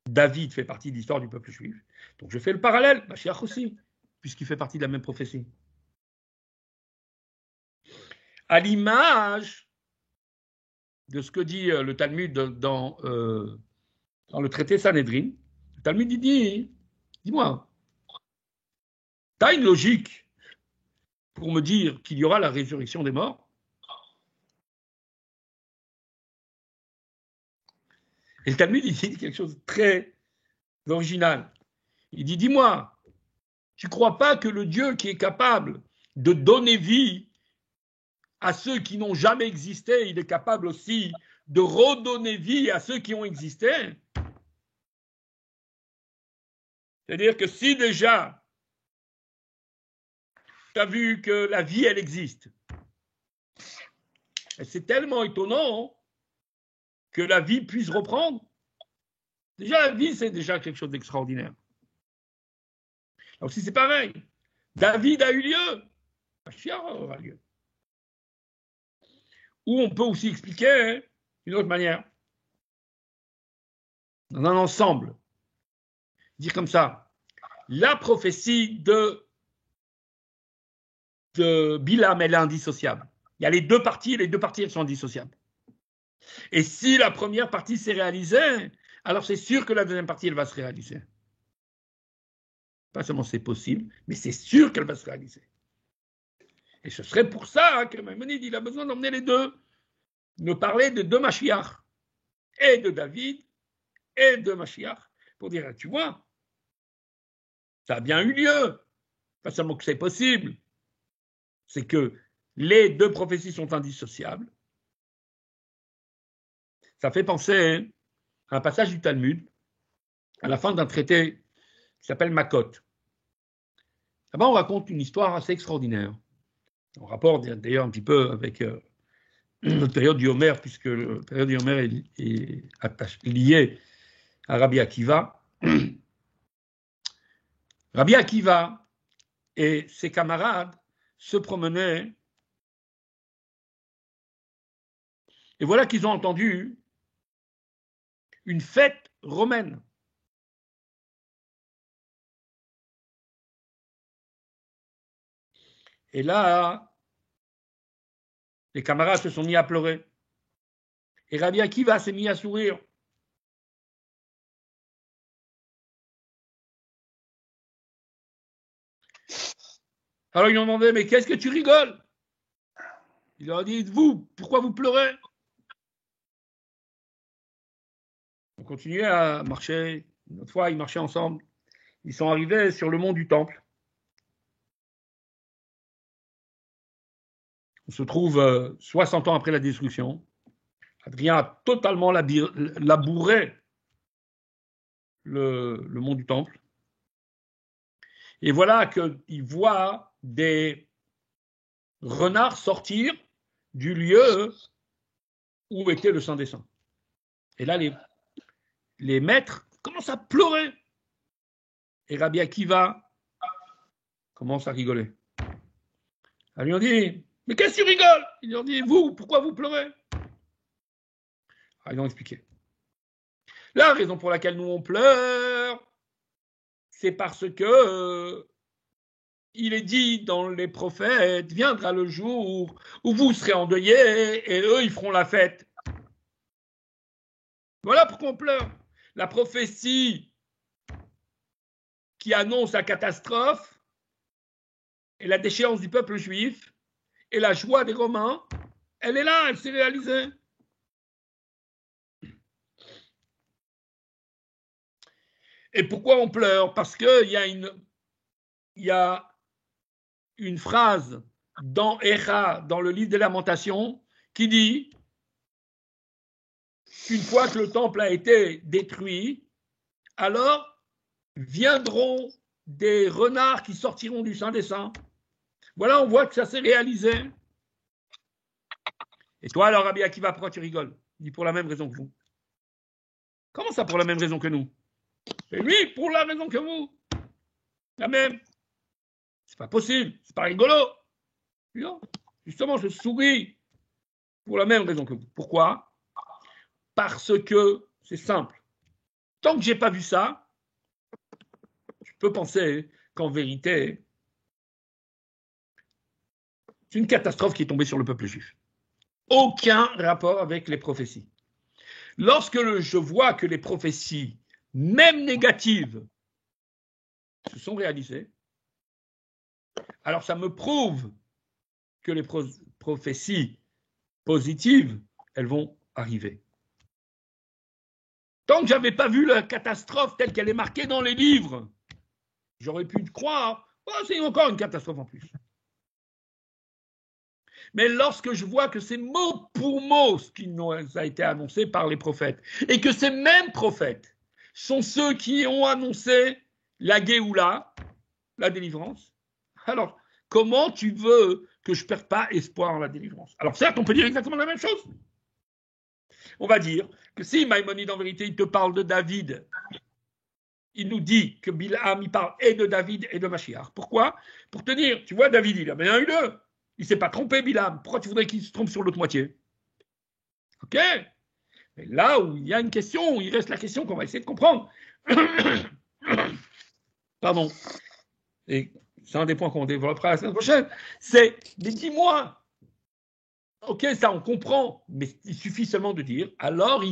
David fait partie de l'histoire du peuple juif. Donc je fais le parallèle, Mashiach aussi, puisqu'il fait partie de la même prophétie. À l'image de ce que dit le Talmud dans le traité Sanhédrin, le Talmud dit, dis-moi, tu as une logique pour me dire qu'il y aura la résurrection des morts? Et le Talmud, il dit quelque chose de très original. Il dit, dis-moi, tu ne crois pas que le Dieu qui est capable de donner vie à ceux qui n'ont jamais existé, il est capable aussi de redonner vie à ceux qui ont existé? C'est-à-dire que si déjà, tu as vu que la vie, elle existe, et c'est tellement étonnant que la vie puisse reprendre. Déjà, la vie, c'est déjà quelque chose d'extraordinaire. Alors, si c'est pareil, David a eu lieu, Mashiach aura lieu. Ou on peut aussi expliquer d'une autre manière, dans un ensemble, dire comme ça, la prophétie de Bilam, elle est indissociable. Il y a les deux parties, elles sont indissociables. Et si la première partie s'est réalisée, alors c'est sûr que la deuxième partie, elle va se réaliser. Pas seulement c'est possible, mais c'est sûr qu'elle va se réaliser. Et ce serait pour ça que Maïmonide, il a besoin d'emmener les deux, de parler de deux Mashiach, et de David, et de Mashiach, pour dire, tu vois, ça a bien eu lieu. Pas seulement que c'est possible, c'est que les deux prophéties sont indissociables. Ça fait penser à un passage du Talmud, à la fin d'un traité qui s'appelle Makot. Là-bas, on raconte une histoire assez extraordinaire. On rapporte d'ailleurs un petit peu avec notre période du Homer, puisque la période du Homer est liée à Rabbi Akiva. Rabbi Akiva et ses camarades se promenaient, et voilà qu'ils ont entendu une fête romaine. Et là, les camarades se sont mis à pleurer. Et Rabbi Akiva s'est mis à sourire. Alors ils lui ont demandé, mais qu'est-ce que tu rigoles? Il leur a dit, vous, pourquoi vous pleurez? On continuait à marcher. Une autre fois, ils marchaient ensemble. Ils sont arrivés sur le mont du Temple. On se trouve 60 ans après la destruction. Adrien a totalement labouré le mont du Temple. Et voilà qu'il voit des renards sortir du lieu où était le Saint des Saints. Et là, les maîtres commencent à pleurer. Et Rabbi Akiva commence à rigoler. Ils lui ont dit, mais qu'est-ce que tu rigoles? Ils lui ont dit, vous, pourquoi vous pleurez? Ils ont expliqué. La raison pour laquelle nous on pleure, c'est parce que il est dit dans les prophètes, viendra le jour où vous serez endeuillés et eux, ils feront la fête. Voilà pourquoi on pleure. La prophétie qui annonce la catastrophe et la déchéance du peuple juif et la joie des Romains, elle est là, elle s'est réalisée. Et pourquoi on pleure? Parce qu'il y a une phrase dans Echa, dans le livre des Lamentations, qui dit qu'une fois que le temple a été détruit, alors viendront des renards qui sortiront du Saint des Saints. Voilà, on voit que ça s'est réalisé. Et toi, alors, Rabbi Akiva, pourquoi tu rigoles? Il dit pour la même raison que vous. Comment ça, pour la même raison que nous? Et lui, pour la raison que vous. La même. C'est pas possible, c'est pas rigolo. Non. Justement, je souris pour la même raison que vous. Pourquoi? Parce que c'est simple. Tant que j'ai pas vu ça, je peux penser qu'en vérité, c'est une catastrophe qui est tombée sur le peuple juif. Aucun rapport avec les prophéties. Lorsque je vois que les prophéties, même négatives, se sont réalisées, alors ça me prouve que les prophéties positives, elles vont arriver. Tant que je n'avais pas vu la catastrophe telle qu'elle est marquée dans les livres, j'aurais pu croire, oh, c'est encore une catastrophe en plus. Mais lorsque je vois que c'est mot pour mot ce qui nous a été annoncé par les prophètes, et que ces mêmes prophètes sont ceux qui ont annoncé la Géoula, la délivrance, alors comment tu veux que je ne perde pas espoir en la délivrance? Alors certes, on peut dire exactement la même chose. On va dire que si Maïmonide, en vérité, il te parle de David, il nous dit que Bilham, il parle et de David et de Mashiach. Pourquoi? Pour te dire, tu vois, David, il a bien eu deux. Il ne s'est pas trompé, Bilham. Pourquoi tu voudrais qu'il se trompe sur l'autre moitié? OK? Mais là où il y a une question, il reste la question qu'on va essayer de comprendre. Pardon. Et c'est un des points qu'on développera la semaine prochaine. C'est, mais dis-moi, OK, ça on comprend, mais il suffit seulement de dire, alors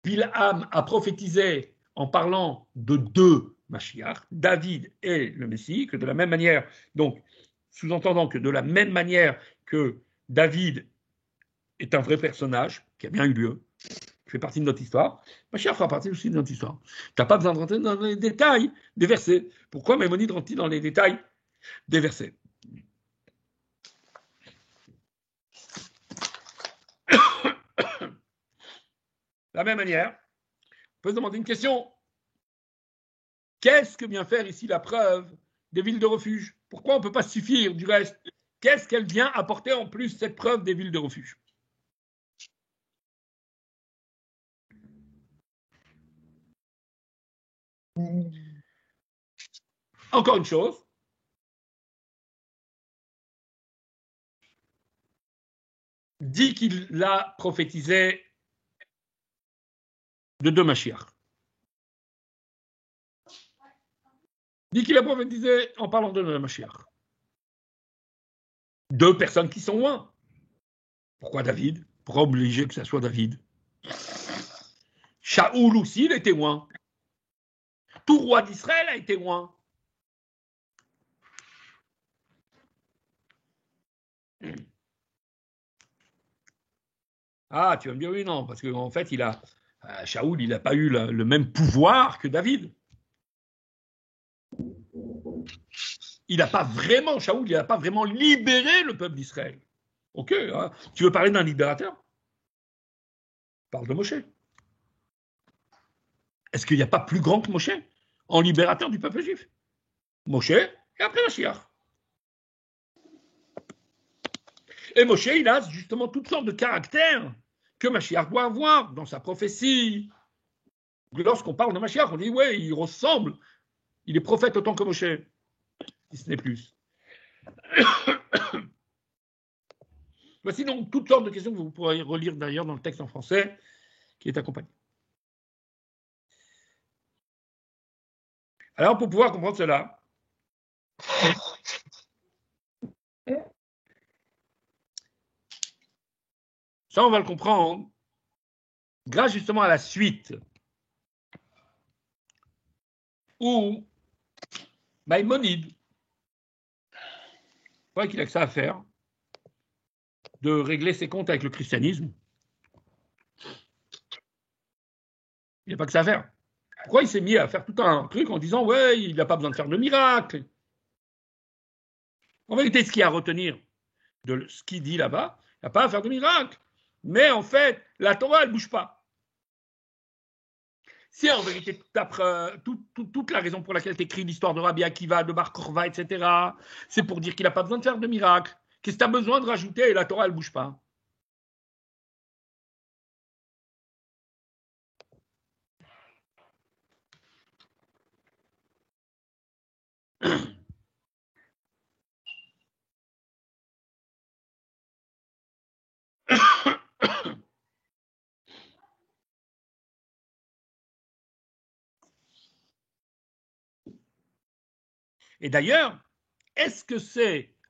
Bilham a prophétisé en parlant de deux Mashiach, David et le Messie, que de la même manière, donc, sous-entendant que de la même manière que David est un vrai personnage, qui a bien eu lieu, qui fait partie de notre histoire, Mashiach fera partie aussi de notre histoire. Tu n'as pas besoin de rentrer dans les détails des versets. Pourquoi Maïmonide rentre dans les détails des versets? De la même manière, on peut se demander une question. Qu'est-ce que vient faire ici la preuve des villes de refuge? Pourquoi on ne peut pas se suffire du reste? Qu'est-ce qu'elle vient apporter en plus, cette preuve des villes de refuge? Encore une chose. Dit qu'il a prophétisé de deux Mashiach. Dit qu'il a prophétisé en parlant de deux Mashiach. Deux personnes qui sont loin. Pourquoi David? Pourquoi obliger que ça soit David? Shaoul aussi, il est témoin. Tout roi d'Israël a été témoin. Ah, tu vas me dire oui, non, parce qu'en fait, Shaoul, il n'a pas eu le même pouvoir que David. Shaoul, il n'a pas vraiment libéré le peuple d'Israël. Ok, hein. Tu veux parler d'un libérateur? Parle de Moshe. Est-ce qu'il n'y a pas plus grand que Moshe en libérateur du peuple juif? Moshe et après Mashiach. Et Moshe, il a justement toutes sortes de caractères que Mashiach doit avoir dans sa prophétie. Lorsqu'on parle de Mashiach, on dit, ouais, il ressemble, il est prophète autant que Moshe, si ce n'est plus. Voici donc toutes sortes de questions que vous pourrez relire d'ailleurs dans le texte en français qui est accompagné. Alors, pour pouvoir comprendre cela, ça, on va le comprendre grâce justement à la suite où Maïmonide, voit qu'il a que ça à faire, de régler ses comptes avec le christianisme. Il n'a pas que ça à faire. Pourquoi il s'est mis à faire tout un truc en disant « ouais, il n'a pas besoin de faire de miracle ». En vérité, ce qu'il y a à retenir de ce qu'il dit là-bas, il n'a pas à faire de miracle. Mais en fait, la Torah, elle ne bouge pas. C'est en vérité toute la raison pour laquelle tu écris l'histoire de Rabbi Akiva, de Bar Korva, etc. C'est pour dire qu'il n'a pas besoin de faire de miracle. Qu'est-ce que tu as besoin de rajouter? Et la Torah, elle ne bouge pas. Et d'ailleurs,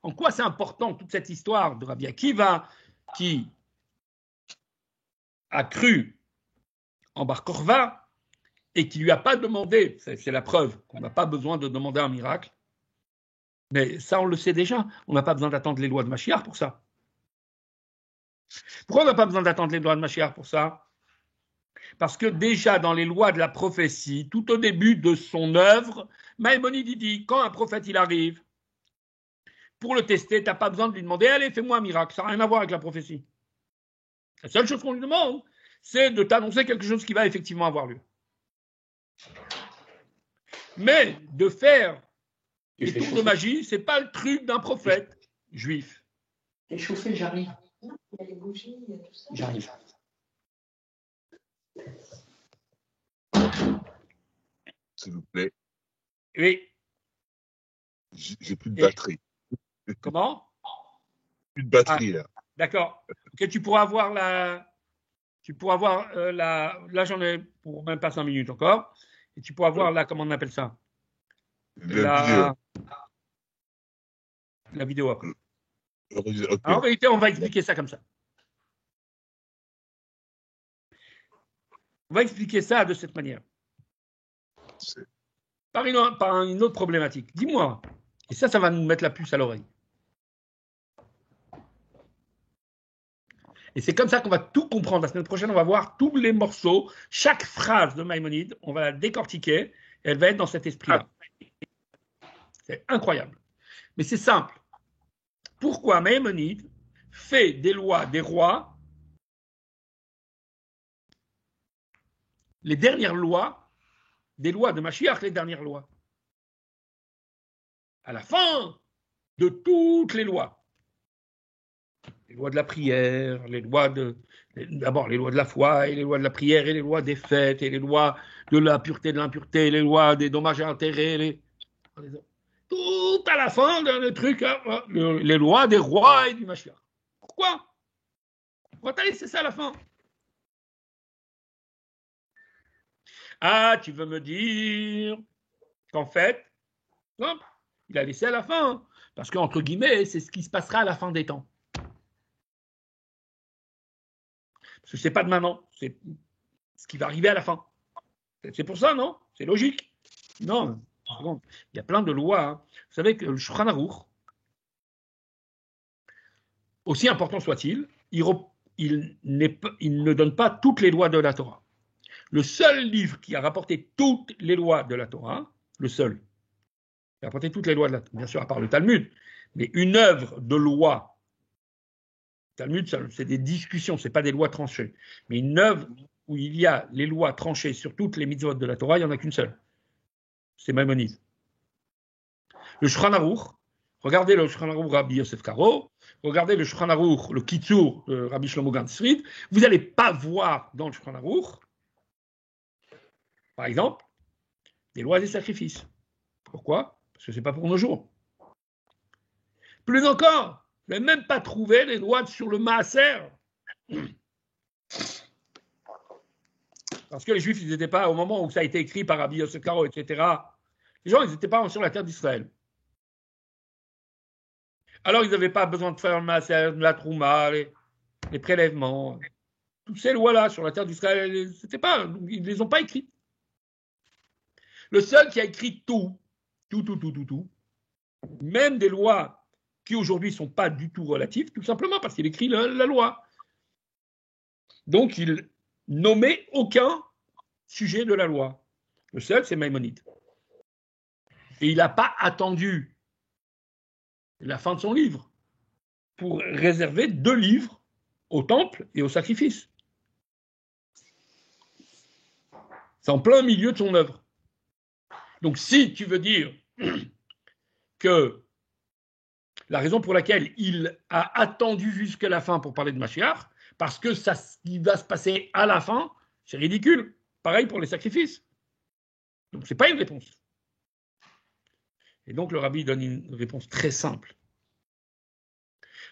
en quoi c'est important toute cette histoire de Rabbi Akiva qui a cru en Bar Korva et qui ne lui a pas demandé, c'est la preuve qu'on n'a pas besoin de demander un miracle, mais ça on le sait déjà, on n'a pas besoin d'attendre les lois de Mashiach pour ça. Pourquoi on n'a pas besoin d'attendre les lois de Mashiach pour ça? Parce que déjà dans les lois de la prophétie, tout au début de son œuvre, Maïmonide dit, quand un prophète il arrive, pour le tester, tu n'as pas besoin de lui demander, allez, fais-moi un miracle, ça n'a rien à voir avec la prophétie. La seule chose qu'on lui demande, c'est de t'annoncer quelque chose qui va effectivement avoir lieu. Mais de faire des tours de magie, ce n'est pas le truc d'un prophète juif. T'es chauffé, j'arrive. Il y a les bougies, il y a tout ça. J'arrive. s'il vous plaît. Oui. J'ai plus de batterie. Comment? Plus de batterie, là. D'accord. Ok, tu pourras avoir la. Tu pourras voir là j'en ai pour même pas 5 minutes encore. Et tu pourras voir là, comment on appelle ça? La La vidéo après. vidéo. Ok. Alors, en vérité, on va expliquer ça comme ça. On va expliquer ça de cette manière. Par une autre problématique. Dis-moi, et ça va nous mettre la puce à l'oreille. Et c'est comme ça qu'on va tout comprendre. La semaine prochaine, on va voir tous les morceaux, chaque phrase de Maïmonide, on va la décortiquer, et elle va être dans cet esprit-là. C'est incroyable. Mais c'est simple. Pourquoi Maïmonide fait des lois des rois, les dernières lois, des lois de Mashiach, les dernières lois, à la fin de toutes les lois. Les lois de la prière, d'abord les lois de la foi, et les lois de la prière, et les lois des fêtes, et les lois de la pureté, de l'impureté, les lois des dommages et intérêts, tout à la fin le truc, les lois des rois et du Mashiach. Pourquoi t'as laissé ça à la fin? Ah, tu veux me dire qu'en fait, non, il a laissé à la fin, parce qu'entre guillemets, c'est ce qui se passera à la fin des temps. Parce que c'est pas de maintenant, c'est ce qui va arriver à la fin. C'est pour ça, non? C'est logique. Non, il y a plein de lois. Hein. Vous savez que le Shulchan Aruch, aussi important soit-il, il ne donne pas toutes les lois de la Torah. Le seul livre qui a rapporté toutes les lois de la Torah, le seul, qui a rapporté toutes les lois de la Torah, bien sûr à part le Talmud, mais une œuvre de loi. Talmud, c'est des discussions, c'est pas des lois tranchées. Mais une œuvre où il y a les lois tranchées sur toutes les mitzvot de la Torah, il n'y en a qu'une seule. C'est Maïmonide. Le Shulchan Aruch, regardez le Shulchan Aruch Rabbi Yosef Karo, regardez le Shulchan Aruch, le Kitzur de Rabbi Shlomo Ganzfried, vous n'allez pas voir dans le Shulchan Aruch, par exemple, des lois des sacrifices. Pourquoi? Parce que ce n'est pas pour nos jours. Plus encore, vous n'avez même pas trouvé les lois sur le Maaser. Parce que les Juifs, ils n'étaient pas, au moment où ça a été écrit par Rabbi Yosef Karo, etc., les gens, ils n'étaient pas sur la terre d'Israël. Alors, ils n'avaient pas besoin de faire le Maaser, la Trouma, les prélèvements. Toutes ces lois-là sur la terre d'Israël, ils ne les ont pas écrites. Le seul qui a écrit tout, même des lois qui aujourd'hui ne sont pas du tout relatives, tout simplement parce qu'il écrit la loi. Donc, il nommait aucun sujet de la loi. Le seul, c'est Maïmonide. Et il n'a pas attendu la fin de son livre pour réserver 2 livres au temple et au sacrifice. C'est en plein milieu de son œuvre. Donc, si tu veux dire que la raison pour laquelle il a attendu jusqu'à la fin pour parler de Mashiach, parce que ça, ce qui va se passer à la fin, c'est ridicule. Pareil pour les sacrifices. Donc, ce n'est pas une réponse. Et donc, le rabbi donne une réponse très simple.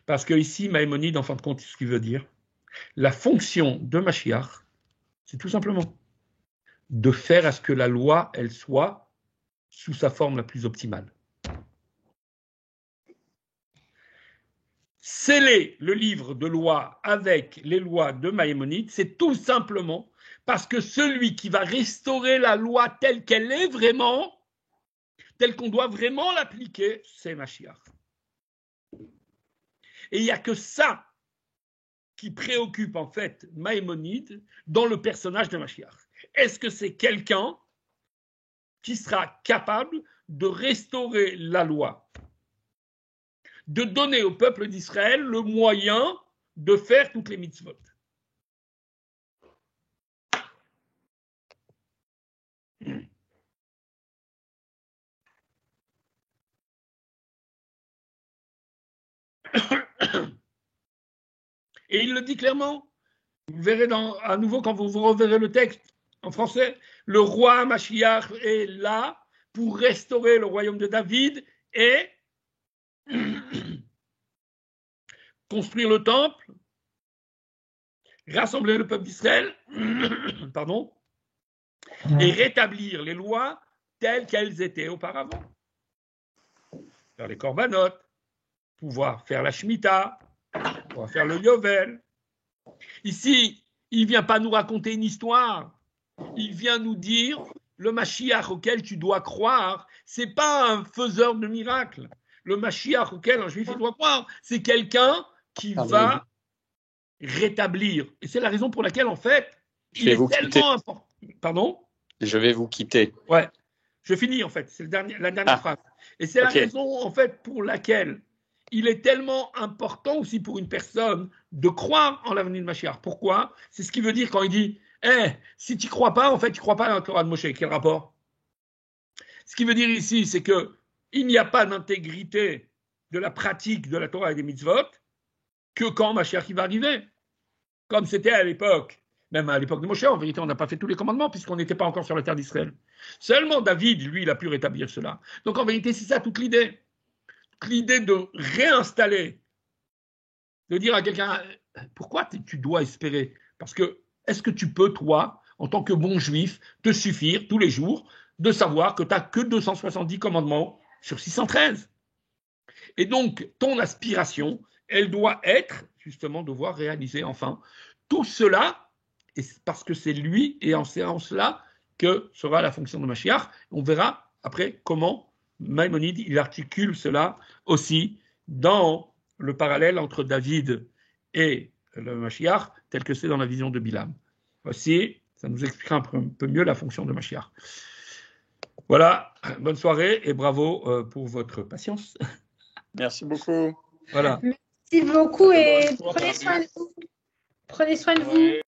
Parce que ici, Maïmonide, en fin de compte, ce qu'il veut dire, la fonction de Mashiach, c'est tout simplement de faire à ce que la loi, elle soit sous sa forme la plus optimale. Sceller le livre de loi avec les lois de Maïmonide, c'est tout simplement parce que celui qui va restaurer la loi telle qu'elle est vraiment, telle qu'on doit vraiment l'appliquer, c'est Mashiach. Et il n'y a que ça qui préoccupe en fait Maïmonide dans le personnage de Mashiach. Est-ce que c'est quelqu'un qui sera capable de restaurer la loi, de donner au peuple d'Israël le moyen de faire toutes les mitzvot? Et il le dit clairement. Vous verrez à nouveau quand vous reverrez le texte. en français. Le roi Mashiach est là pour restaurer le royaume de David et construire le temple, rassembler le peuple d'Israël, pardon, et rétablir les lois telles qu'elles étaient auparavant. Faire les corbanotes, pouvoir faire la Shemitah, pouvoir faire le Yovel. Ici, il ne vient pas nous raconter une histoire, il vient nous dire le Mashiach auquel tu dois croire, ce n'est pas un faiseur de miracles. Le Mashiach auquel un juif doit croire, c'est quelqu'un qui va rétablir. Et c'est la raison pour laquelle, en fait, il est tellement important. Pardon ? Je vais vous quitter. Ouais, je finis, en fait. C'est la dernière phrase. Et c'est la raison, en fait, pour laquelle il est tellement important aussi pour une personne de croire en l'avenir de Mashiach. Pourquoi ? C'est ce qu'il veut dire quand il dit si tu ne crois pas, en fait, tu ne crois pas à la Torah de Moshe. Quel rapport ? Ce qu'il veut dire ici, c'est qu'il n'y a pas d'intégrité de la pratique de la Torah et des mitzvot que quand Mashiach va arriver. Comme c'était à l'époque, même à l'époque de Moshe, en vérité, on n'a pas fait tous les commandements puisqu'on n'était pas encore sur la terre d'Israël. Seulement David, lui, il a pu rétablir cela. Donc en vérité, c'est ça toute l'idée. L'idée de réinstaller, de dire à quelqu'un, pourquoi tu dois espérer ? Parce que, est-ce que tu peux, toi, en tant que bon juif, te suffire tous les jours de savoir que tu n'as que 270 commandements sur 613 ? Et donc, ton aspiration, elle doit être, justement, de voir réaliser enfin tout cela, et parce que c'est lui, et en cela, que sera la fonction de Mashiach. On verra après comment Maïmonide, il articule cela aussi dans le parallèle entre David et le Mashiach, tel que c'est dans la vision de Bilam. Voici, ça nous expliquera un peu mieux la fonction de Mashiach. Voilà, bonne soirée et bravo pour votre patience. Merci beaucoup. Voilà. Merci beaucoup et prenez soin de vous. Prenez soin de vous.